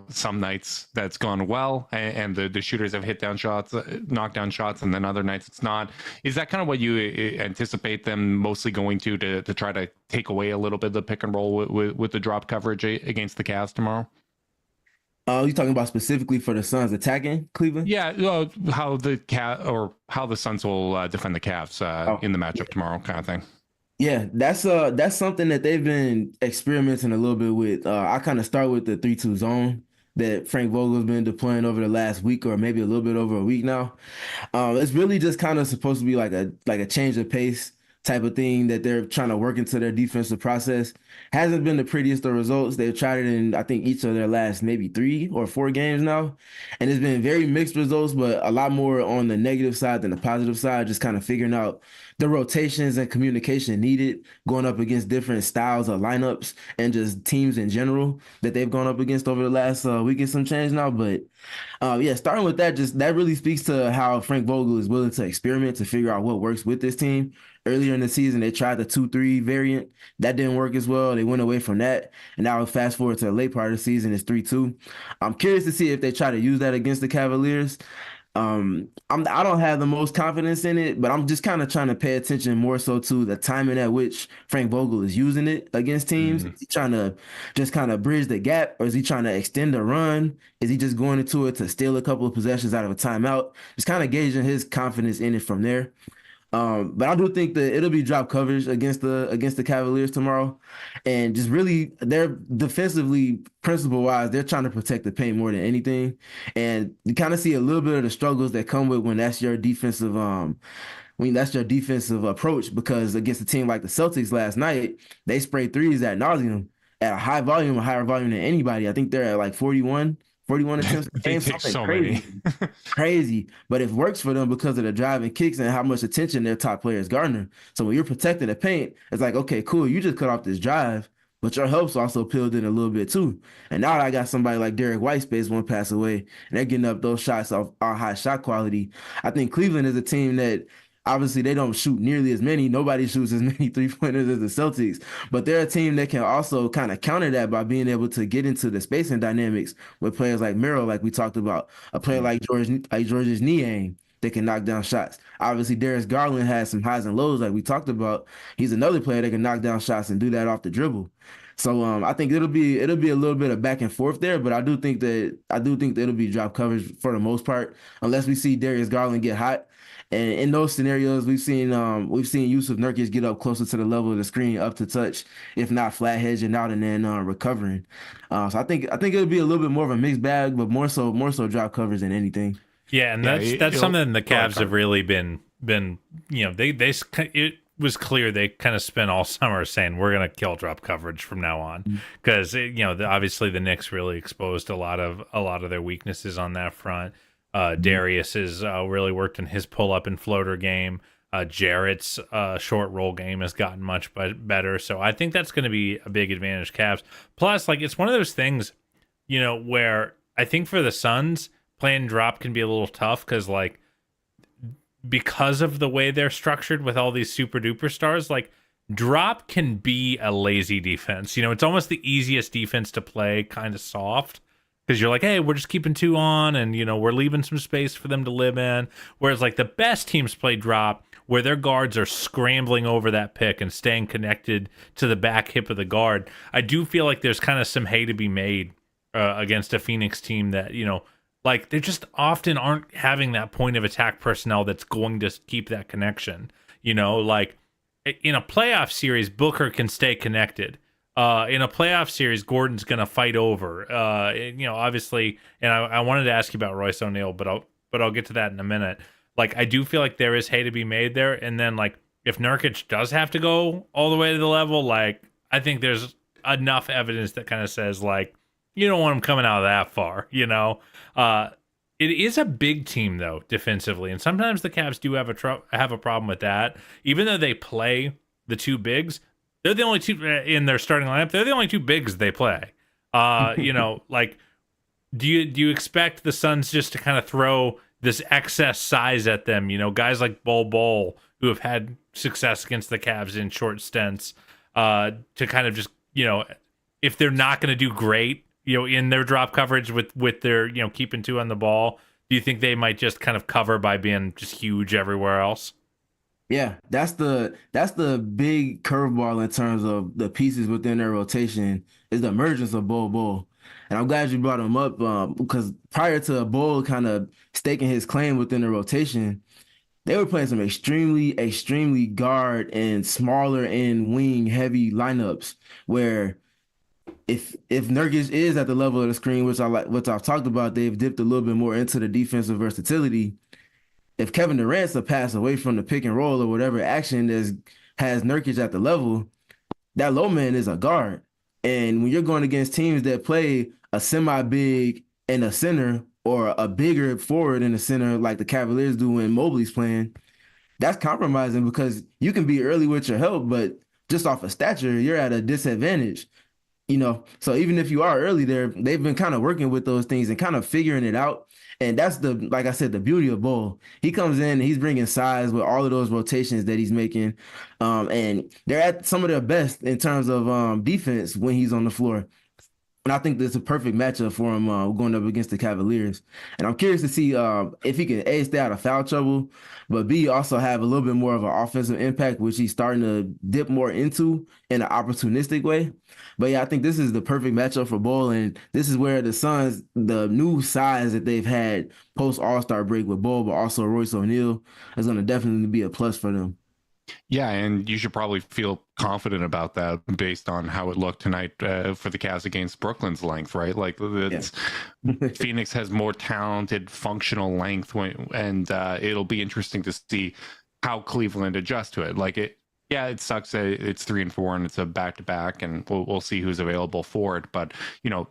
some nights that's gone well and the shooters have hit down shots, knocked down shots, and then other nights it's not. Is that kind of what you anticipate them mostly going to try to take away a little bit of the pick and roll with the drop coverage against the Cavs tomorrow? You talking about specifically for the Suns attacking Cleveland? Yeah, how the Suns will defend the Cavs in the matchup tomorrow, kind of thing. Yeah, that's something that they've been experimenting a little bit with. I kind of start with the 3-2 zone that Frank Vogel's been deploying over the last week or maybe a little bit over a week now. It's really just kind of supposed to be like a change of pace type of thing that they're trying to work into their defensive process. Hasn't been the prettiest of results. They've tried it in, I think, each of their last maybe 3 or 4 games now. And it's been very mixed results, but a lot more on the negative side than the positive side, just kind of figuring out the rotations and communication needed going up against different styles of lineups and just teams in general that they've gone up against over the last week and some change now. But yeah, starting with that, just that really speaks to how Frank Vogel is willing to experiment to figure out what works with this team. Earlier in the season, they tried the 2-3 variant. That didn't work as well. They went away from that. And now fast forward to the late part of the season, it's 3-2. I'm curious to see if they try to use that against the Cavaliers. I don't have the most confidence in it, but I'm just kind of trying to pay attention more so to the timing at which Frank Vogel is using it against teams. Is he trying to just kind of bridge the gap, or is he trying to extend the run? Is he just going into it to steal a couple of possessions out of a timeout? Just kind of gauging his confidence in it from there. But I do think that it'll be drop coverage against the Cavaliers tomorrow, and just really they're defensively, principle wise, they're trying to protect the paint more than anything, and you kind of see a little bit of the struggles that come with when that's your defensive approach, because against a team like the Celtics last night, they sprayed threes ad nauseum at a higher volume than anybody. I think they're at like 41 attempts per They game, take something so crazy. many. Crazy. But it works for them because of the drive and kicks and how much attention their top players garner. So when you're protecting the paint, it's like, okay, cool, you just cut off this drive, but your help's also peeled in a little bit too. And now I got somebody like Derek White space one pass away, and they're getting up those shots off our high shot quality. I think Cleveland is a team that obviously they don't shoot nearly as many. Nobody shoots as many three-pointers as the Celtics, but they're a team that can also kind of counter that by being able to get into the spacing dynamics with players like Merrill, like we talked about, a player like George's Niang that can knock down shots. Obviously, Darius Garland has some highs and lows, like we talked about. He's another player that can knock down shots and do that off the dribble. So I think it'll be a little bit of back and forth there, but I do think that it'll be drop coverage for the most part, unless we see Darius Garland get hot. And in those scenarios, we've seen Yusuf Nurkic get up closer to the level of the screen, up to touch, if not flat hedging out and then recovering. So I think it'll be a little bit more of a mixed bag, but more so drop coverage than anything. Yeah, and that's something the Cavs have really been it was clear they kind of spent all summer saying we're going to kill drop coverage from now on, because obviously the Knicks really exposed a lot of their weaknesses on that front. Darius has really worked in his pull-up and floater game. Jarrett's short roll game has gotten much better. So I think that's going to be a big advantage Cavs. Plus, like, it's one of those things, where I think for the Suns, playing drop can be a little tough because of the way they're structured with all these super duper stars. Like, drop can be a lazy defense. It's almost the easiest defense to play, kind of soft. Because you're like, hey, we're just keeping two on, and we're leaving some space for them to live in. Whereas like the best teams play drop, where their guards are scrambling over that pick and staying connected to the back hip of the guard. I do feel like there's kind of some hay to be made against a Phoenix team that like they just often aren't having that point of attack personnel that's going to keep that connection. Like in a playoff series, Booker can stay connected. In a playoff series, Gordon's going to fight over, obviously. And I wanted to ask you about Royce O'Neal, but I'll get to that in a minute. Like, I do feel like there is hay to be made there. And then, like, if Nurkic does have to go all the way to the level, like, I think there's enough evidence that kind of says, like, you don't want him coming out that far, It is a big team, though, defensively. And sometimes the Cavs do have a problem with that. Even though they play the two bigs, they're the only two in their starting lineup. They're the only two bigs they play. Like, do you expect the Suns just to kind of throw this excess size at them? Guys like Bol who have had success against the Cavs in short stints, to kind of just, if they're not going to do great, in their drop coverage with their, keeping two on the ball, do you think they might just kind of cover by being just huge everywhere else? Yeah, that's the big curveball in terms of the pieces within their rotation is the emergence of Bol. And I'm glad you brought him up, because prior to Bol kind of staking his claim within the rotation, they were playing some extremely guard and smaller and wing heavy lineups where if Nurkic is at the level of the screen, which I've talked about, they've dipped a little bit more into the defensive versatility. If Kevin Durant's a pass away from the pick and roll or whatever action has Nurkic at the level, that low man is a guard. And when you're going against teams that play a semi-big and a center or a bigger forward in the center like the Cavaliers do when Mobley's playing, that's compromising because you can be early with your help, but just off of stature, you're at a disadvantage. So even if you are early there, they've been kind of working with those things and kind of figuring it out. And that's like I said, the beauty of Bol. He comes in and he's bringing size with all of those rotations that he's making. And they're at some of their best in terms of defense when he's on the floor. And I think that's a perfect matchup for him going up against the Cavaliers. And I'm curious to see if he can A, stay out of foul trouble, but B, also have a little bit more of an offensive impact, which he's starting to dip more into in an opportunistic way. But yeah, I think this is the perfect matchup for Bol. And this is where the Suns, the new size that they've had post All-Star break with Bol, but also Royce O'Neal, is going to definitely be a plus for them. Yeah, and you should probably feel confident about that based on how it looked tonight for the Cavs against Brooklyn's length, right? Like, Phoenix has more talented, functional length, and it'll be interesting to see how Cleveland adjusts to it. Like, it sucks that it's 3 and 4 and it's a back-to-back, and we'll see who's available for it. But,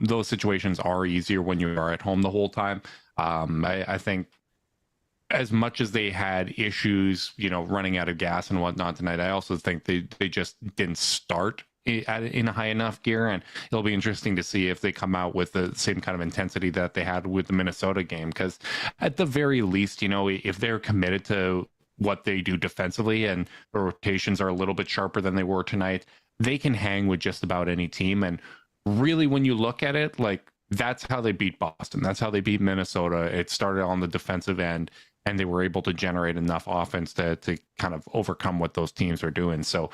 those situations are easier when you are at home the whole time. I think as much as they had issues, running out of gas and whatnot tonight, I also think they just didn't start in a high enough gear, and it'll be interesting to see if they come out with the same kind of intensity that they had with the Minnesota game. Because at the very least, if they're committed to what they do defensively and the rotations are a little bit sharper than they were tonight, they can hang with just about any team. And really, when you look at it, like, that's how they beat Boston. That's how they beat Minnesota. It started on the defensive end, and they were able to generate enough offense to kind of overcome what those teams are doing. So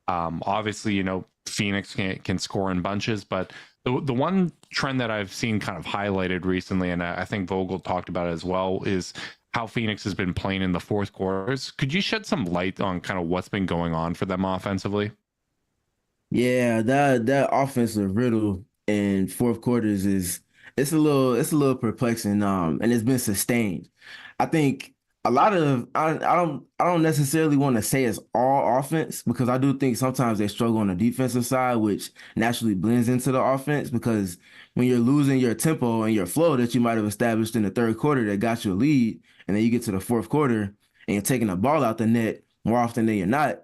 obviously, Phoenix can score in bunches, but the one trend that I've seen kind of highlighted recently, and I think Vogel talked about it as well, is how Phoenix has been playing in the fourth quarters. Could you shed some light on kind of what's been going on for them offensively? Yeah, that offensive riddle in fourth quarters it's a little perplexing, and it's been sustained. I think a lot of I don't necessarily want to say it's all offense, because I do think sometimes they struggle on the defensive side, which naturally blends into the offense, because when you're losing your tempo and your flow that you might have established in the third quarter that got you a lead, and then you get to the fourth quarter and you're taking the ball out the net more often than you're not,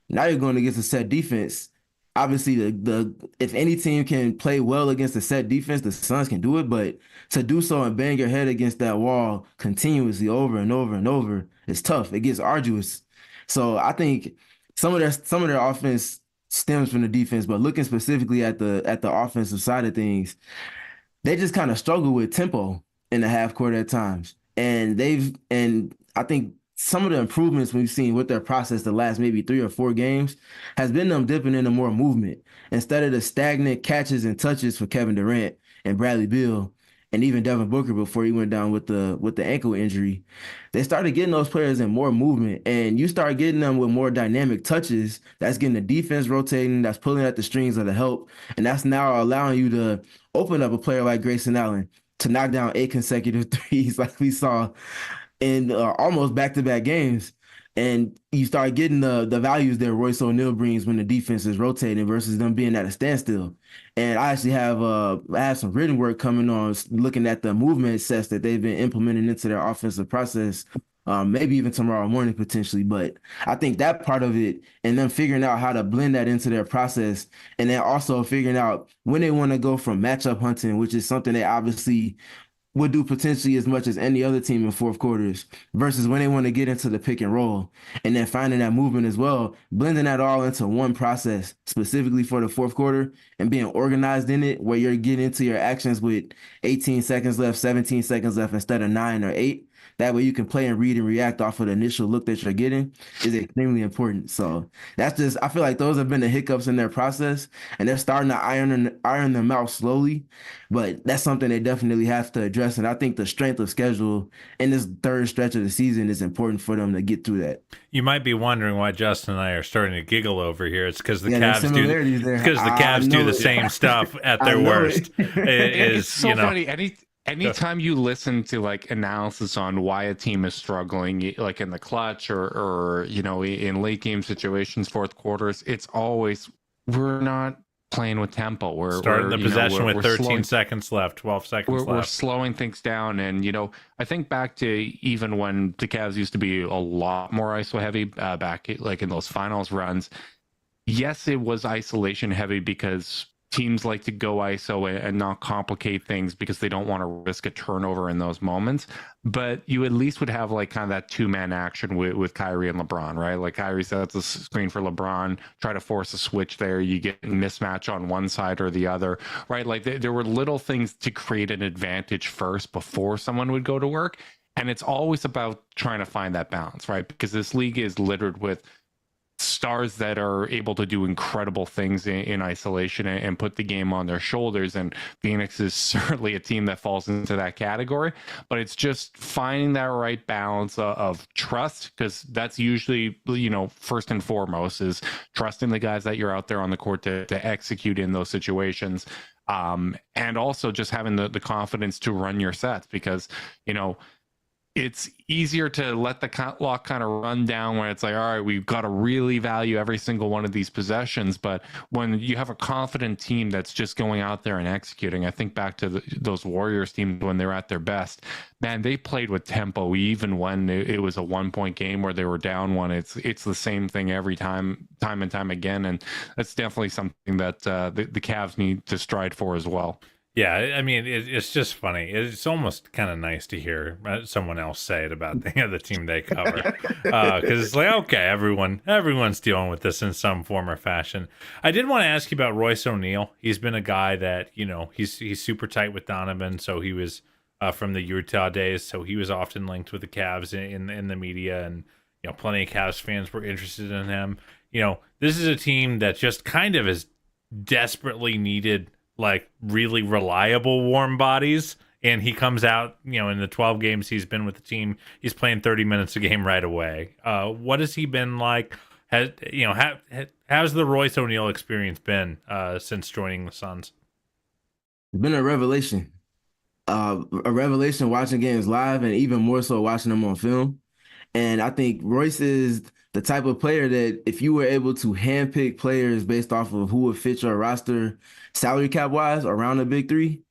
now you're going against a set defense. Obviously, the if any team can play well against a set defense, the Suns can do it. But to do so and bang your head against that wall continuously over and over and over is tough. It gets arduous. So I think some of their offense stems from the defense, but looking specifically at the offensive side of things, they just kind of struggle with tempo in the half court at times. And I think some of the improvements we've seen with their process the last maybe 3 or 4 games has been them dipping into more movement instead of the stagnant catches and touches for Kevin Durant and Bradley Beal and even Devin Booker before he went down with the ankle injury. They started getting those players in more movement, and you start getting them with more dynamic touches. That's getting the defense rotating, that's pulling at the strings of the help, and that's now allowing you to open up a player like Grayson Allen to knock down 8 consecutive threes like we saw in almost back-to-back games. And you start getting the values that Royce O'Neal brings when the defense is rotating versus them being at a standstill. And I actually have some written work coming on looking at the movement sets that they've been implementing into their offensive process, maybe even tomorrow morning potentially. But I think that part of it and them figuring out how to blend that into their process, and then also figuring out when they want to go from matchup hunting, which is something they obviously would do potentially as much as any other team in fourth quarters, versus when they want to get into the pick and roll, and then finding that movement as well, blending that all into one process specifically for the fourth quarter and being organized in it, where you're getting into your actions with 18 seconds left, 17 seconds left instead of 9 or 8. That way you can play and read and react off of the initial look that you're getting is extremely important. So that's just, I feel like those have been the hiccups in their process, and they're starting to iron them out slowly. But that's something they definitely have to address. And I think the strength of schedule in this third stretch of the season is important for them to get through that. You might be wondering why Justin and I are starting to giggle over here. It's because the there's Cavs similarities there. do the Cavs do the same stuff at their worst. It's so funny. anytime you listen to like analysis on why a team is struggling, like in the clutch or in late game situations, fourth quarters, it's always we're not playing with tempo. We're starting the possession with 13 slowing, seconds left, 12 seconds left. we're slowing things down. And I think back to even when the Cavs used to be a lot more ISO heavy back like in those finals runs. Yes, it was isolation heavy because teams like to go ISO and not complicate things because they don't want to risk a turnover in those moments. But you at least would have like kind of that two-man action with Kyrie and LeBron, right? Like Kyrie sets a screen for LeBron, try to force a switch there. You get a mismatch on one side or the other, right? Like there were little things to create an advantage first before someone would go to work. And it's always about trying to find that balance, right? Because this league is littered with stars that are able to do incredible things in isolation and put the game on their shoulders. And Phoenix is certainly a team that falls into that category, but it's just finding that right balance of trust, because that's usually, first and foremost is trusting the guys that you're out there on the court to execute in those situations. And also just having the confidence to run your sets, because, it's easier to let the clock kind of run down when it's like, all right, we've got to really value every single one of these possessions. But when you have a confident team that's just going out there and executing, I think back to those Warriors teams when they were at their best, man, they played with tempo even when it was a 1-point game where they were down one. It's the same thing every time and time again. And that's definitely something that the Cavs need to stride for as well. Yeah, I mean, it's just funny. It's almost kind of nice to hear someone else say it about the team they cover, because it's like, okay, everyone's dealing with this in some form or fashion. I did want to ask you about Royce O'Neal. He's been a guy that he's super tight with Donovan, so he was from the Utah days, so he was often linked with the Cavs in the media, and plenty of Cavs fans were interested in him. This is a team that just kind of is desperately needed like really reliable warm bodies, and he comes out in the 12 games he's been with the team, he's playing 30 minutes a game right away. What has he been like? How's the Royce O'Neal experience been since joining the Suns? It's been a revelation watching games live, and even more so watching them on film. And I think Royce is the type of player that if you were able to handpick players based off of who would fit your roster salary cap wise around the big three,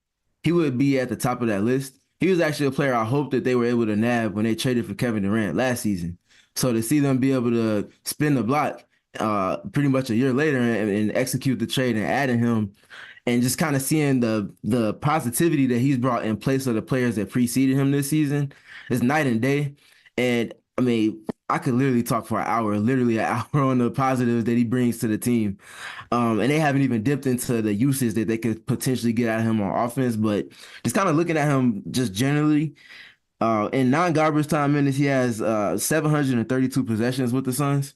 he would be at the top of that list. He was actually a player I hope that they were able to nab when they traded for Kevin Durant last season. So to see them be able to spin the block pretty much a year later and execute the trade and adding him, and just kind of seeing the positivity that he's brought in place of the players that preceded him this season is night and day. And I mean, I could literally talk for literally an hour on the positives that he brings to the team. And they haven't even dipped into the uses that they could potentially get out of him on offense. But just kind of looking at him just generally, in non-garbage time minutes, he has 732 possessions with the Suns.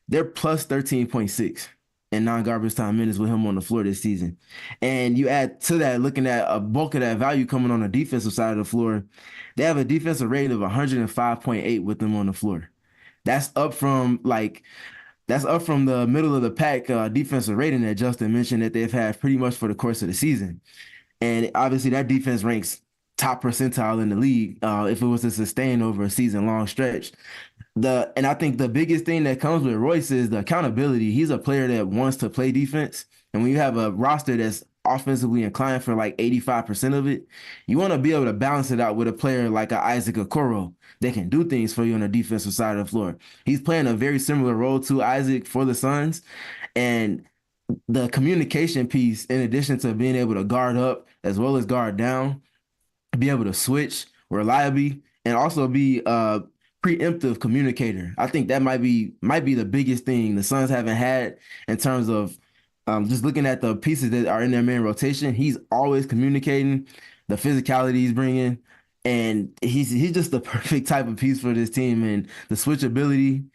They're plus 13.6 in non-garbage time minutes with him on the floor this season. And you add to that, looking at a bulk of that value coming on the defensive side of the floor, they have a defensive rating of 105.8 with them on the floor. That's up from the middle of the pack defensive rating that Justin mentioned that they've had pretty much for the course of the season. And obviously that defense ranks top percentile in the league if it was to sustain over a season-long stretch. And I think the biggest thing that comes with Royce is the accountability. He's a player that wants to play defense. And when you have a roster that's offensively inclined for like 85% of it, you want to be able to balance it out with a player like a Isaac Okoro that can do things for you on the defensive side of the floor. He's playing a very similar role to Isaac for the Suns. And the communication piece, in addition to being able to guard up as well as guard down, be able to switch reliably, and also be a preemptive communicator. I think that might be the biggest thing the Suns haven't had in terms of just looking at the pieces that are in their main rotation. He's always communicating, the physicality he's bringing, and he's just the perfect type of piece for this team. And the switchability,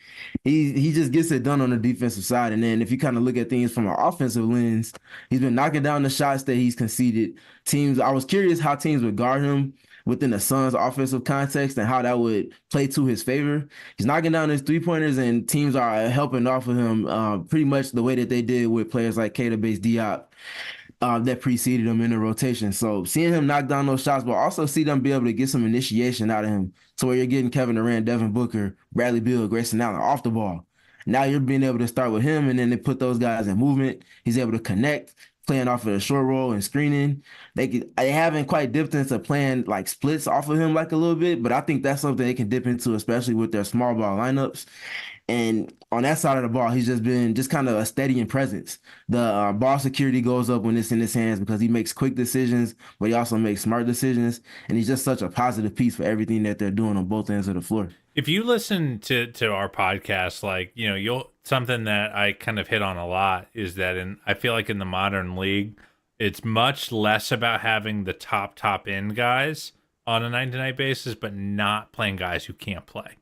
he just gets it done on the defensive side. And then if you kind of look at things from an offensive lens, he's been knocking down the shots that he's conceded. I was curious how teams would guard him within the Suns' offensive context and how that would play to his favor. He's knocking down his three-pointers, and teams are helping off of him pretty much the way that they did with players like Keita Bates Diop. that preceded him in the rotation. So seeing him knock down those shots, but also see them be able to get some initiation out of him to where you're getting Kevin Durant, Devin Booker, Bradley Beal, Grayson Allen off the ball. Now you're being able to start with him, and then they put those guys in movement. He's able to connect, playing off of the short roll and screening. They haven't quite dipped into playing like splits off of him like a little bit, but I think that's something they can dip into, especially with their small ball lineups. And on that side of the ball, he's just been just kind of a steadying presence. The ball security goes up when it's in his hands because he makes quick decisions, but he also makes smart decisions. And he's just such a positive piece for everything that they're doing on both ends of the floor. If you listen to our podcast, like, you know, you'll something that I kind of hit on a lot is that I feel like in the modern league, it's much less about having the top end guys on a night-to-night basis, but not playing guys who can't play.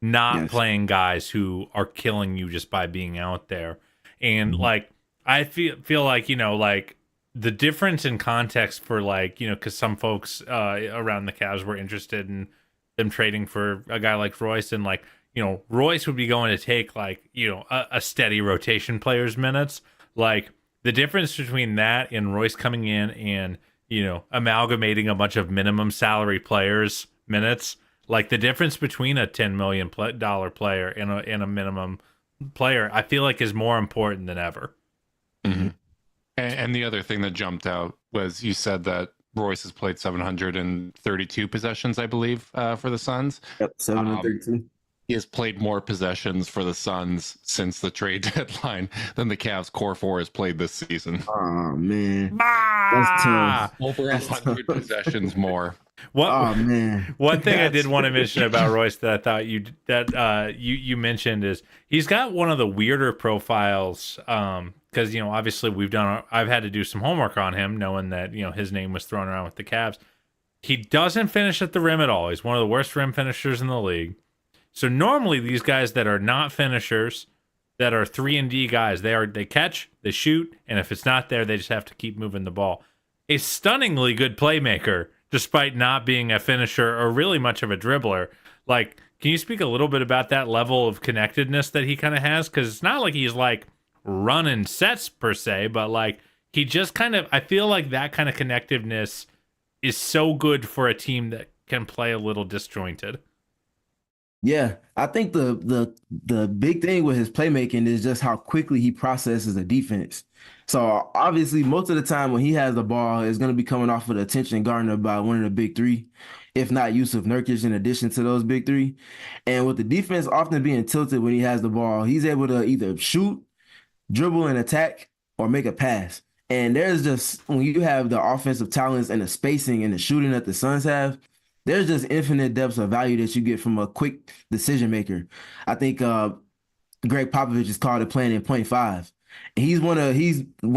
Not playing guys who are killing you just by being out there. And like, I feel like, you know, like the difference in context for like, you know, because some folks around the Cavs were interested in them trading for a guy like Royce, and like, you know, Royce would be going to take like, you know, a steady rotation player's minutes. Like the difference between that and Royce coming in and, you know, amalgamating a bunch of minimum salary players' minutes. Like the difference between a $10 million player and a minimum player, I feel like is more important than ever. Mm-hmm. And the other thing that jumped out was you said that Royce has played 732 possessions, I believe, for the Suns. Yep, 732. He has played more possessions for the Suns since the trade deadline than the Cavs core four has played this season. Oh man, that's tough. Over 100 possessions more. Oh man. One thing I did want to mention about Royce that I thought you mentioned is he's got one of the weirder profiles. Because, you know, obviously I've had to do some homework on him, knowing that, you know, his name was thrown around with the Cavs. He doesn't finish at the rim at all. He's one of the worst rim finishers in the league. So normally these guys that are not finishers, that are 3-and-D guys, they catch, they shoot, and if it's not there, they just have to keep moving the ball. A stunningly good playmaker, despite not being a finisher or really much of a dribbler. Like, can you speak a little bit about that level of connectedness that he kind of has? Because it's not like he's like running sets per se, but like he just kind of, I feel like that kind of connectiveness is so good for a team that can play a little disjointed. Yeah, I think the big thing with his playmaking is just how quickly he processes a defense. So obviously, most of the time when he has the ball, it's going to be coming off of the attention garnered by one of the big three, if not Yusuf Nurkic in addition to those big three. And with the defense often being tilted when he has the ball, he's able to either shoot, dribble and attack, or make a pass. And there's just, when you have the offensive talents and the spacing and the shooting that the Suns have, there's just infinite depths of value that you get from a quick decision maker. I think Greg Popovich has called it playing in 0.5. And he's one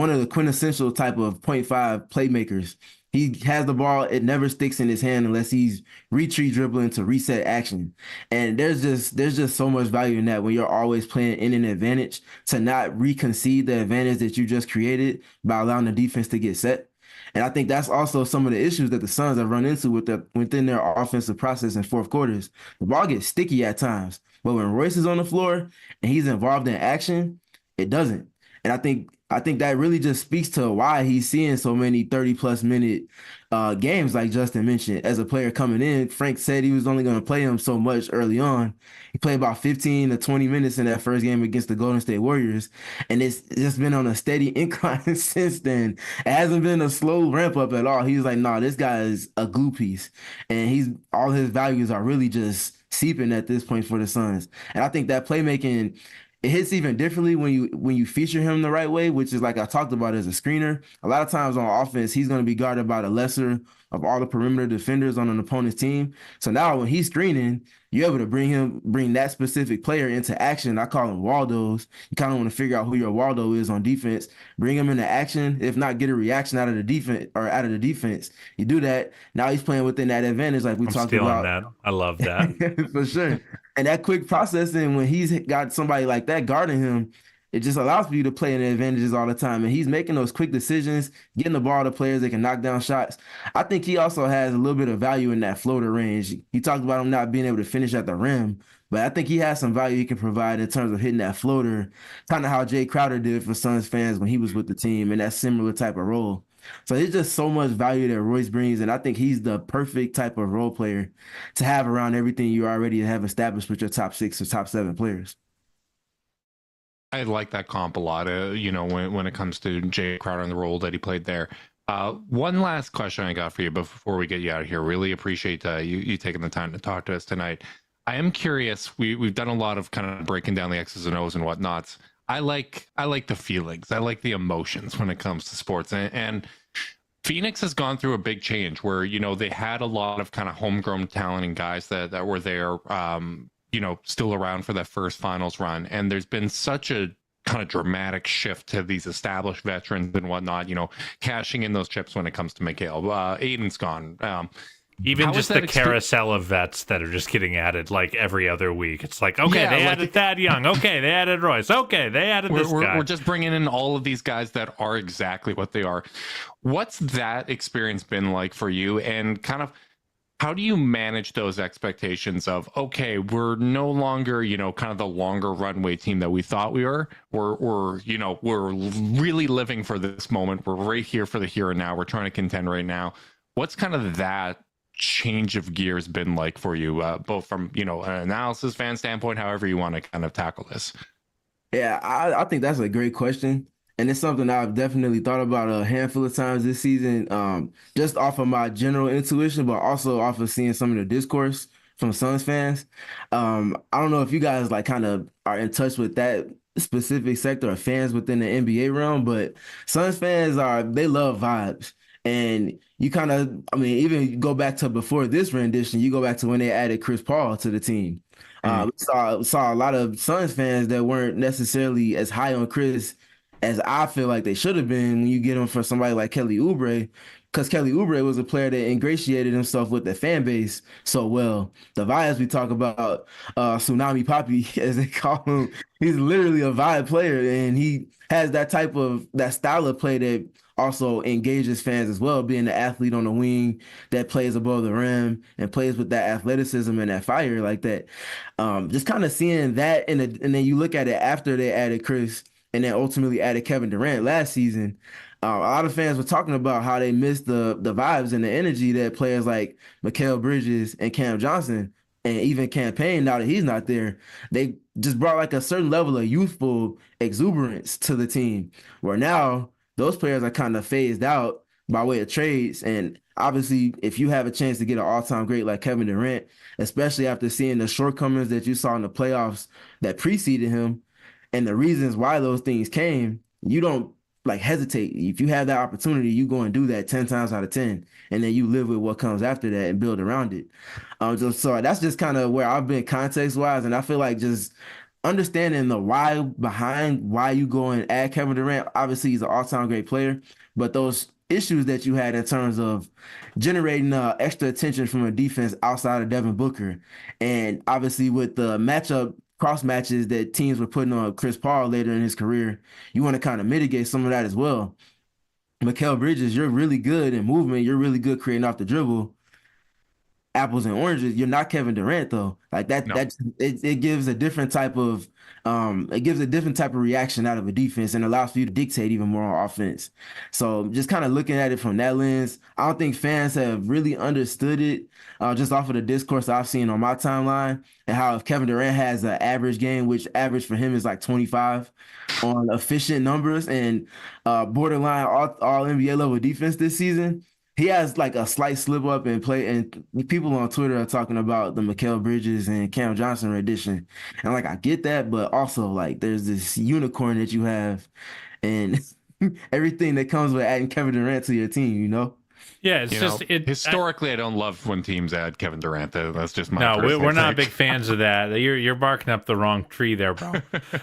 of the quintessential type of 0.5 playmakers. He has the ball, it never sticks in his hand unless he's retreat dribbling to reset action. And there's just so much value in that when you're always playing in an advantage, to not reconcede the advantage that you just created by allowing the defense to get set. And I think that's also some of the issues that the Suns have run into within their offensive process in fourth quarters. The ball gets sticky at times, but when Royce is on the floor and he's involved in action, it doesn't. And I think that really just speaks to why he's seeing so many 30-plus minute games, like Justin mentioned. As a player coming in, Frank said he was only going to play him so much early on. He played about 15 to 20 minutes in that first game against the Golden State Warriors, and it's just been on a steady incline since then. It hasn't been a slow ramp up at all. He was like, "No, this guy is a glue piece," and all his values are really just seeping at this point for the Suns. And I think that playmaking, it hits even differently when you feature him the right way, which is like I talked about as a screener. A lot of times on offense, he's going to be guarded by the lesser of all the perimeter defenders on an opponent's team. So now when he's screening, you're able to bring that specific player into action. I call them Waldos. You kind of want to figure out who your Waldo is on defense, bring him into action, if not get a reaction out of the defense. You do that. Now he's playing within that advantage like we talked about. That. I love that. For sure. And that quick processing, when he's got somebody like that guarding him, it just allows for you to play in the advantages all the time. And he's making those quick decisions, getting the ball to players that can knock down shots. I think he also has a little bit of value in that floater range. He talked about him not being able to finish at the rim, but I think he has some value he can provide in terms of hitting that floater, kind of how Jay Crowder did for Suns fans when he was with the team in that similar type of role. So there's just so much value that Royce brings, and I think he's the perfect type of role player to have around everything you already have established with your top 6 or top 7 players. I like that comp a lot, when it comes to Jay Crowder and the role that he played there. One last question I got for you before we get you out of here. Really appreciate you taking the time to talk to us tonight. I am curious. We've done a lot of kind of breaking down the X's and O's and whatnots. I like the feelings. I like the emotions when it comes to sports. And Phoenix has gone through a big change where, they had a lot of kind of homegrown talent and guys that were there, still around for that first finals run. And there's been such a kind of dramatic shift to these established veterans and whatnot, cashing in those chips when it comes to Mikhail. Aiden's gone. Even just the carousel of vets that are just getting added like every other week. It's like, okay, they added Thad Young. Okay, they added Royce. Okay, they added this guy. We're just bringing in all of these guys that are exactly what they are. What's that experience been like for you? And kind of how do you manage those expectations of, okay, we're no longer, kind of the longer runway team that we thought we were. We're really living for this moment. We're right here for the here and now. We're trying to contend right now. What's kind of that change of gears been like for you, both from an analysis fan standpoint, however you want to kind of tackle this? Yeah, I think that's a great question, and it's something I've definitely thought about a handful of times this season, just off of my general intuition, but also off of seeing some of the discourse from Suns fans. I don't know if you guys like kind of are in touch with that specific sector of fans within the NBA realm, but Suns fans they love vibes. And you kind of, even go back to before this rendition, you go back to when they added Chris Paul to the team. We saw a lot of Suns fans that weren't necessarily as high on Chris as I feel like they should have been when you get him for somebody like Kelly Oubre, because Kelly Oubre was a player that ingratiated himself with the fan base so well. The vibes we talk about, Tsunami Poppy, as they call him, he's literally a vibe player, and he has that style of play that also engages fans as well, being the athlete on the wing that plays above the rim and plays with that athleticism and that fire like that. Just kind of seeing that, and then you look at it after they added Chris and then ultimately added Kevin Durant last season. A lot of fans were talking about how they missed the vibes and the energy that players like Mikal Bridges and Cam Johnson and even Campaign, now that he's not there, they just brought like a certain level of youthful exuberance to the team, where now those players are kind of phased out by way of trades. And obviously, if you have a chance to get an all-time great like Kevin Durant, especially after seeing the shortcomings that you saw in the playoffs that preceded him and the reasons why those things came, you don't like hesitate. If you have that opportunity, you go and do that 10 times out of 10, and then you live with what comes after that and build around it. So that's just kind of where I've been context-wise, and I feel like just understanding the why behind why you go and add Kevin Durant. Obviously, he's an all-time great player, but those issues that you had in terms of generating extra attention from a defense outside of Devin Booker, and obviously with the cross matches that teams were putting on Chris Paul later in his career, you want to kind of mitigate some of that as well. Mikal Bridges, you're really good in movement. You're really good creating off the dribble. Apples and oranges. You're not Kevin Durant though. Like that, No. It gives a different type of reaction out of a defense and allows for you to dictate even more on offense. So just kind of looking at it from that lens, I don't think fans have really understood it just off of the discourse I've seen on my timeline, and how if Kevin Durant has an average game, which average for him is like 25 on efficient numbers and borderline all NBA level defense this season, he has like a slight slip up and play, and people on Twitter are talking about the Mikal Bridges and Cam Johnson rendition. And like, I get that, but also like there's this unicorn that you have and everything that comes with adding Kevin Durant to your team, you know? Yeah, it's historically, I don't love when teams add Kevin Durant. That's just my we're not take. big fans of that. You're barking up the wrong tree there, bro.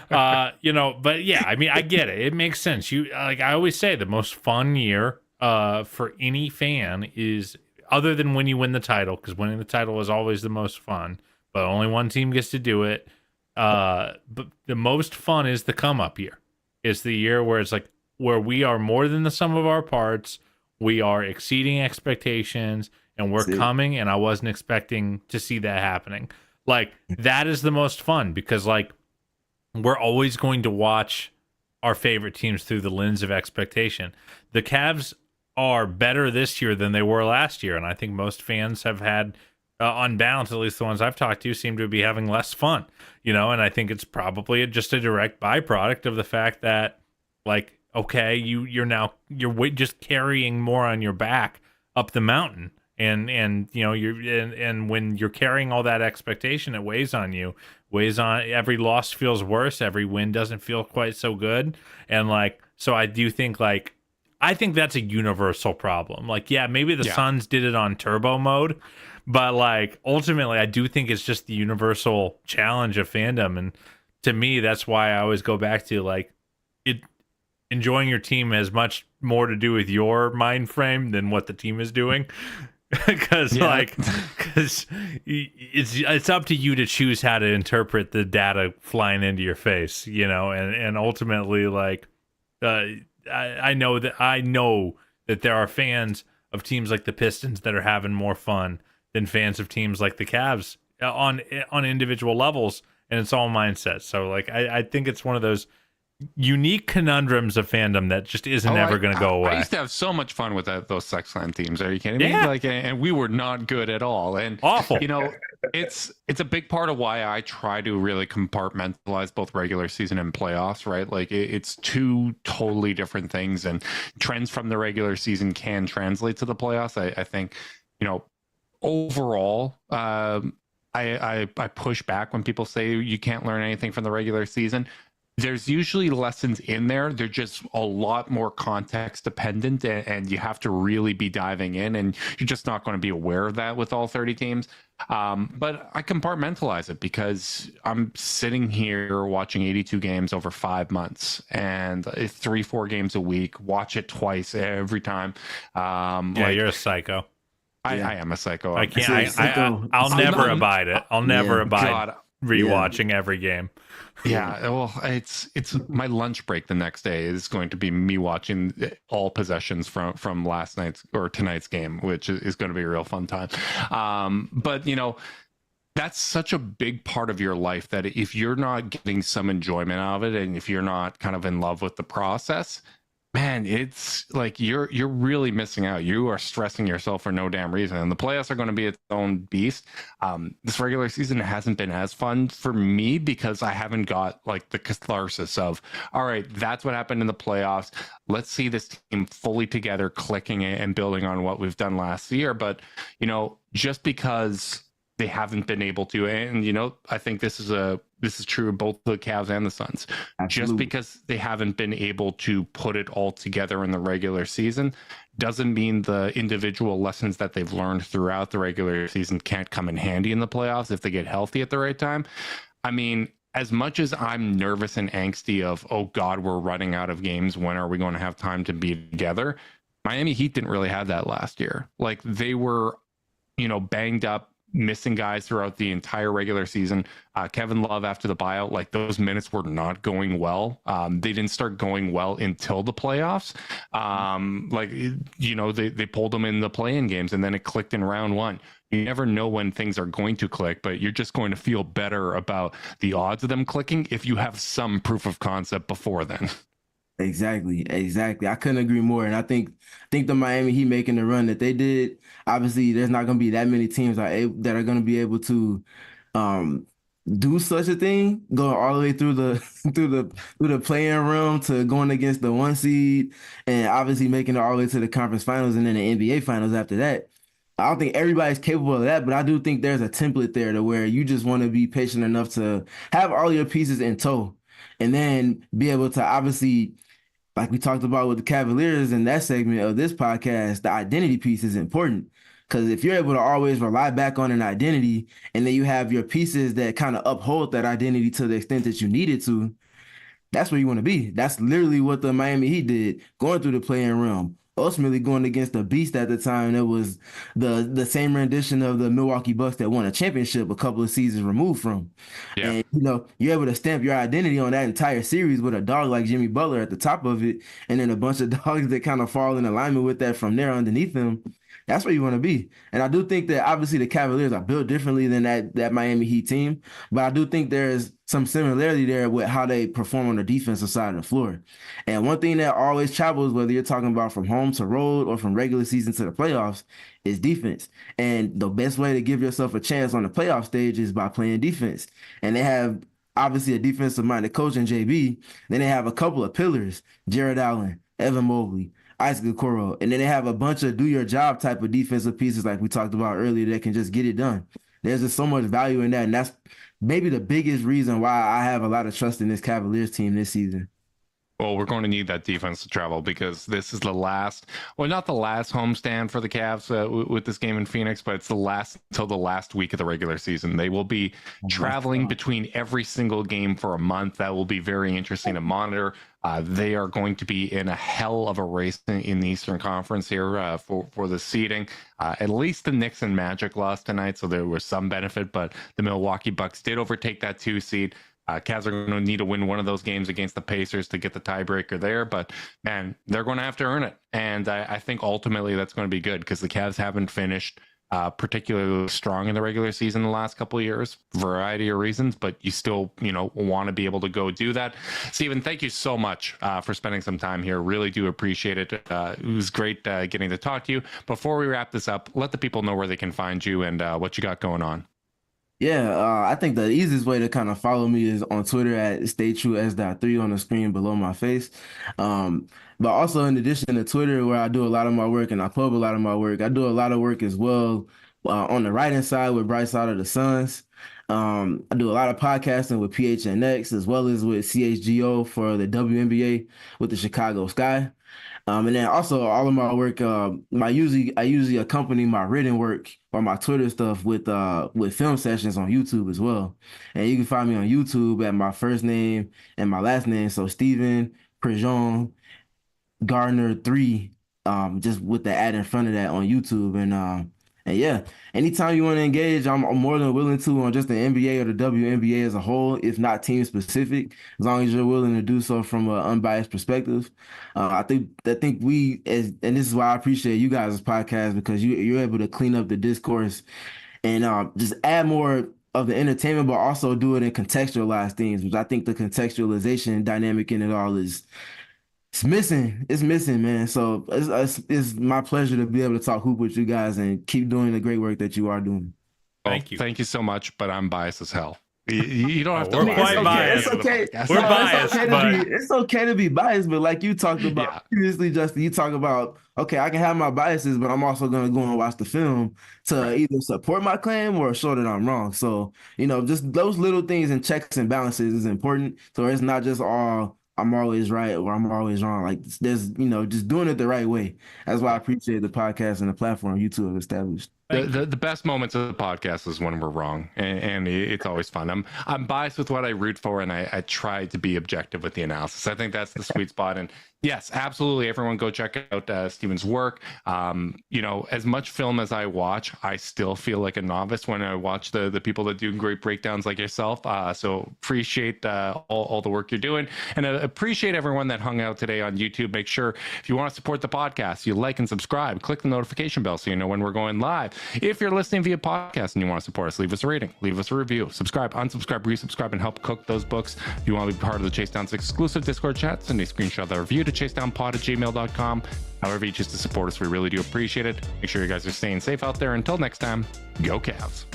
But yeah, I mean, I get it. It makes sense. Like I always say, the most fun year for any fan is, other than when you win the title, because winning the title is always the most fun, but only one team gets to do it. But the most fun is the come up year. It's the year where it's like, where we are more than the sum of our parts. We are exceeding expectations, and we're coming, and I wasn't expecting to see that happening. Like, that is the most fun, because like, we're always going to watch our favorite teams through the lens of expectation. The Cavs are better this year than they were last year, and I think most fans have had, on balance, at least the ones I've talked to, seem to be having less fun. And I think it's probably just a direct byproduct of the fact that, like, okay, you're just carrying more on your back up the mountain, and when you're carrying all that expectation, it weighs on you. Every loss feels worse, every win doesn't feel quite so good, and so I do think I think that's a universal problem. Yeah, maybe the Suns did it on turbo mode, but ultimately I do think it's just the universal challenge of fandom, and to me that's why I always go back to enjoying your team has much more to do with your mind frame than what the team is doing. Because it's up to you to choose how to interpret the data flying into your face, and ultimately I know that there are fans of teams like the Pistons that are having more fun than fans of teams like the Cavs on individual levels, and it's all mindset. So I think it's one of those unique conundrums of fandom that just isn't ever going to go away. I used to have so much fun with those Sexland teams. Are you kidding me? And we were not good at all. And awful. It's a big part of why I try to really compartmentalize both regular season and playoffs, right? It's two totally different things, and trends from the regular season can translate to the playoffs. I think, overall, I push back when people say you can't learn anything from the regular season. There's usually lessons in there. They're just a lot more context dependent, and you have to really be diving in, and you're just not going to be aware of that with all 30 teams. But I compartmentalize it because I'm sitting here watching 82 games over 5 months, and 3-4 games a week, watch it twice every time. You're a psycho. I am a psycho. I can't. I'll never abide it. I'll never abide God, rewatching every game. Yeah, well, it's my lunch break the next day is going to be me watching all possessions from last night's or tonight's game, which is going to be a real fun time. But that's such a big part of your life that if you're not getting some enjoyment out of it, and if you're not kind of in love with the process, man, it's you're really missing out. You are stressing yourself for no damn reason. And the playoffs are going to be its own beast. This regular season hasn't been as fun for me because I haven't got the catharsis of, all right, that's what happened in the playoffs. Let's see this team fully together, clicking and building on what we've done last year. But, just because they haven't been able to, and I think this is true of both the Cavs and the Suns. Absolutely. Just because they haven't been able to put it all together in the regular season doesn't mean the individual lessons that they've learned throughout the regular season can't come in handy in the playoffs if they get healthy at the right time. I mean, as much as I'm nervous and angsty of, oh God, we're running out of games, when are we going to have time to be together? Miami Heat didn't really have that last year. They were, banged up, missing guys throughout the entire regular season. Kevin Love, after the buyout, those minutes were not going well. They didn't start going well until the playoffs. They pulled them in the play-in games, and then it clicked in round one. You never know when things are going to click, but you're just going to feel better about the odds of them clicking if you have some proof of concept before then. Exactly. I couldn't agree more. And I think the Miami Heat making the run that they did, obviously there's not going to be that many teams that are going to be able to do such a thing, going all the way through the play-in room to going against the 1 seed, and obviously making it all the way to the conference finals and then the NBA finals after that. I don't think everybody's capable of that, but I do think there's a template there to where you just want to be patient enough to have all your pieces in tow, and then be able to obviously, like we talked about with the Cavaliers in that segment of this podcast, the identity piece is important. Because if you're able to always rely back on an identity, and then you have your pieces that kind of uphold that identity to the extent that you need it to, that's where you want to be. That's literally what the Miami Heat did, going through the play-in realm, ultimately going against the beast at the time that was the same rendition of the Milwaukee Bucks that won a championship a couple of seasons removed from. Yeah. And, you're able to stamp your identity on that entire series with a dog like Jimmy Butler at the top of it, and then a bunch of dogs that kind of fall in alignment with that from there underneath them. That's where you want to be. And I do think that obviously the Cavaliers are built differently than that Miami Heat team, but I do think there's some similarity there with how they perform on the defensive side of the floor. And one thing that always travels, whether you're talking about from home to road or from regular season to the playoffs, is defense. And the best way to give yourself a chance on the playoff stage is by playing defense. And they have obviously a defensive-minded coach in JB. Then they have a couple of pillars, Jared Allen, Evan Mobley, Isaac Okoro. And then they have a bunch of do-your-job type of defensive pieces like we talked about earlier that can just get it done. There's just so much value in that, and that's maybe the biggest reason why I have a lot of trust in this Cavaliers team this season. Well, we're going to need that defense to travel because this is the last, well, not the last homestand for the Cavs with this game in Phoenix, but it's the last until the last week of the regular season. They will be traveling between every single game for a month. That will be very interesting to monitor. They are going to be in a hell of a race in the Eastern Conference here for the seeding. At least the Knicks and Magic lost tonight, so there was some benefit, but the Milwaukee Bucks did overtake that 2 seed. Cavs are going to need to win one of those games against the Pacers to get the tiebreaker there, but man, they're going to have to earn it. And I think ultimately that's going to be good because the Cavs haven't finished particularly strong in the regular season the last couple of years, variety of reasons, but you still, want to be able to go do that. Stephen, thank you so much for spending some time here. Really do appreciate it. It was great getting to talk to you. Before we wrap this up, let the people know where they can find you and what you got going on. Yeah, I think the easiest way to kind of follow me is on Twitter at StayTrueS.3 on the screen below my face. But also in addition to Twitter, where I do a lot of my work and I pub a lot of my work, I do a lot of work as well on the writing side with Bright Side of the Suns. I do a lot of podcasting with PHNX as well as with CHGO for the WNBA with the Chicago Sky. And then also all of my work, I usually accompany my written work or my Twitter stuff with film sessions on YouTube as well. And you can find me on YouTube at my first name and my last name. So Stephen PridGeon-Garner 3, just with the ad in front of that on YouTube. And yeah, anytime you want to engage, I'm more than willing to on just the NBA or the WNBA as a whole, if not team specific, as long as you're willing to do so from an unbiased perspective. I think we, and this is why I appreciate you guys' podcast, because you're able to clean up the discourse and just add more of the entertainment, but also do it and contextualize things, which I think the contextualization dynamic in it all is. It's missing, man. So it's my pleasure to be able to talk hoop with you guys and keep doing the great work that you are doing. Thank you so much, but I'm biased as hell. You don't have to. We're quite biased. It's okay. We're biased. It's okay to be biased, but like you talked about previously, Justin, you talk about, okay, I can have my biases, but I'm also going to go and watch the film to either support my claim or show that I'm wrong. So, just those little things and checks and balances is important. So it's not just all I'm always right or I'm always wrong. Like there's, just doing it the right way. That's why I appreciate the podcast and the platform you two have established. The best moments of the podcast is when we're wrong, and it's always fun. I'm biased with what I root for, and I try to be objective with the analysis. I think that's the sweet spot. And yes, absolutely, everyone go check out Stephen's work. As much film as I watch, I still feel like a novice when I watch the people that do great breakdowns like yourself. So appreciate all the work you're doing, and I appreciate everyone that hung out today on YouTube. Make sure if you want to support the podcast, you like and subscribe. Click the notification bell so you know when we're going live. If you're listening via podcast and you want to support us, leave us a rating, leave us a review, subscribe, unsubscribe, resubscribe, and help cook those books. If you want to be part of the Chase Down's exclusive Discord chat, send a screenshot of that review to chasedownpod@gmail.com. However you choose to support us, we really do appreciate it. Make sure you guys are staying safe out there. Until next time, go Cavs.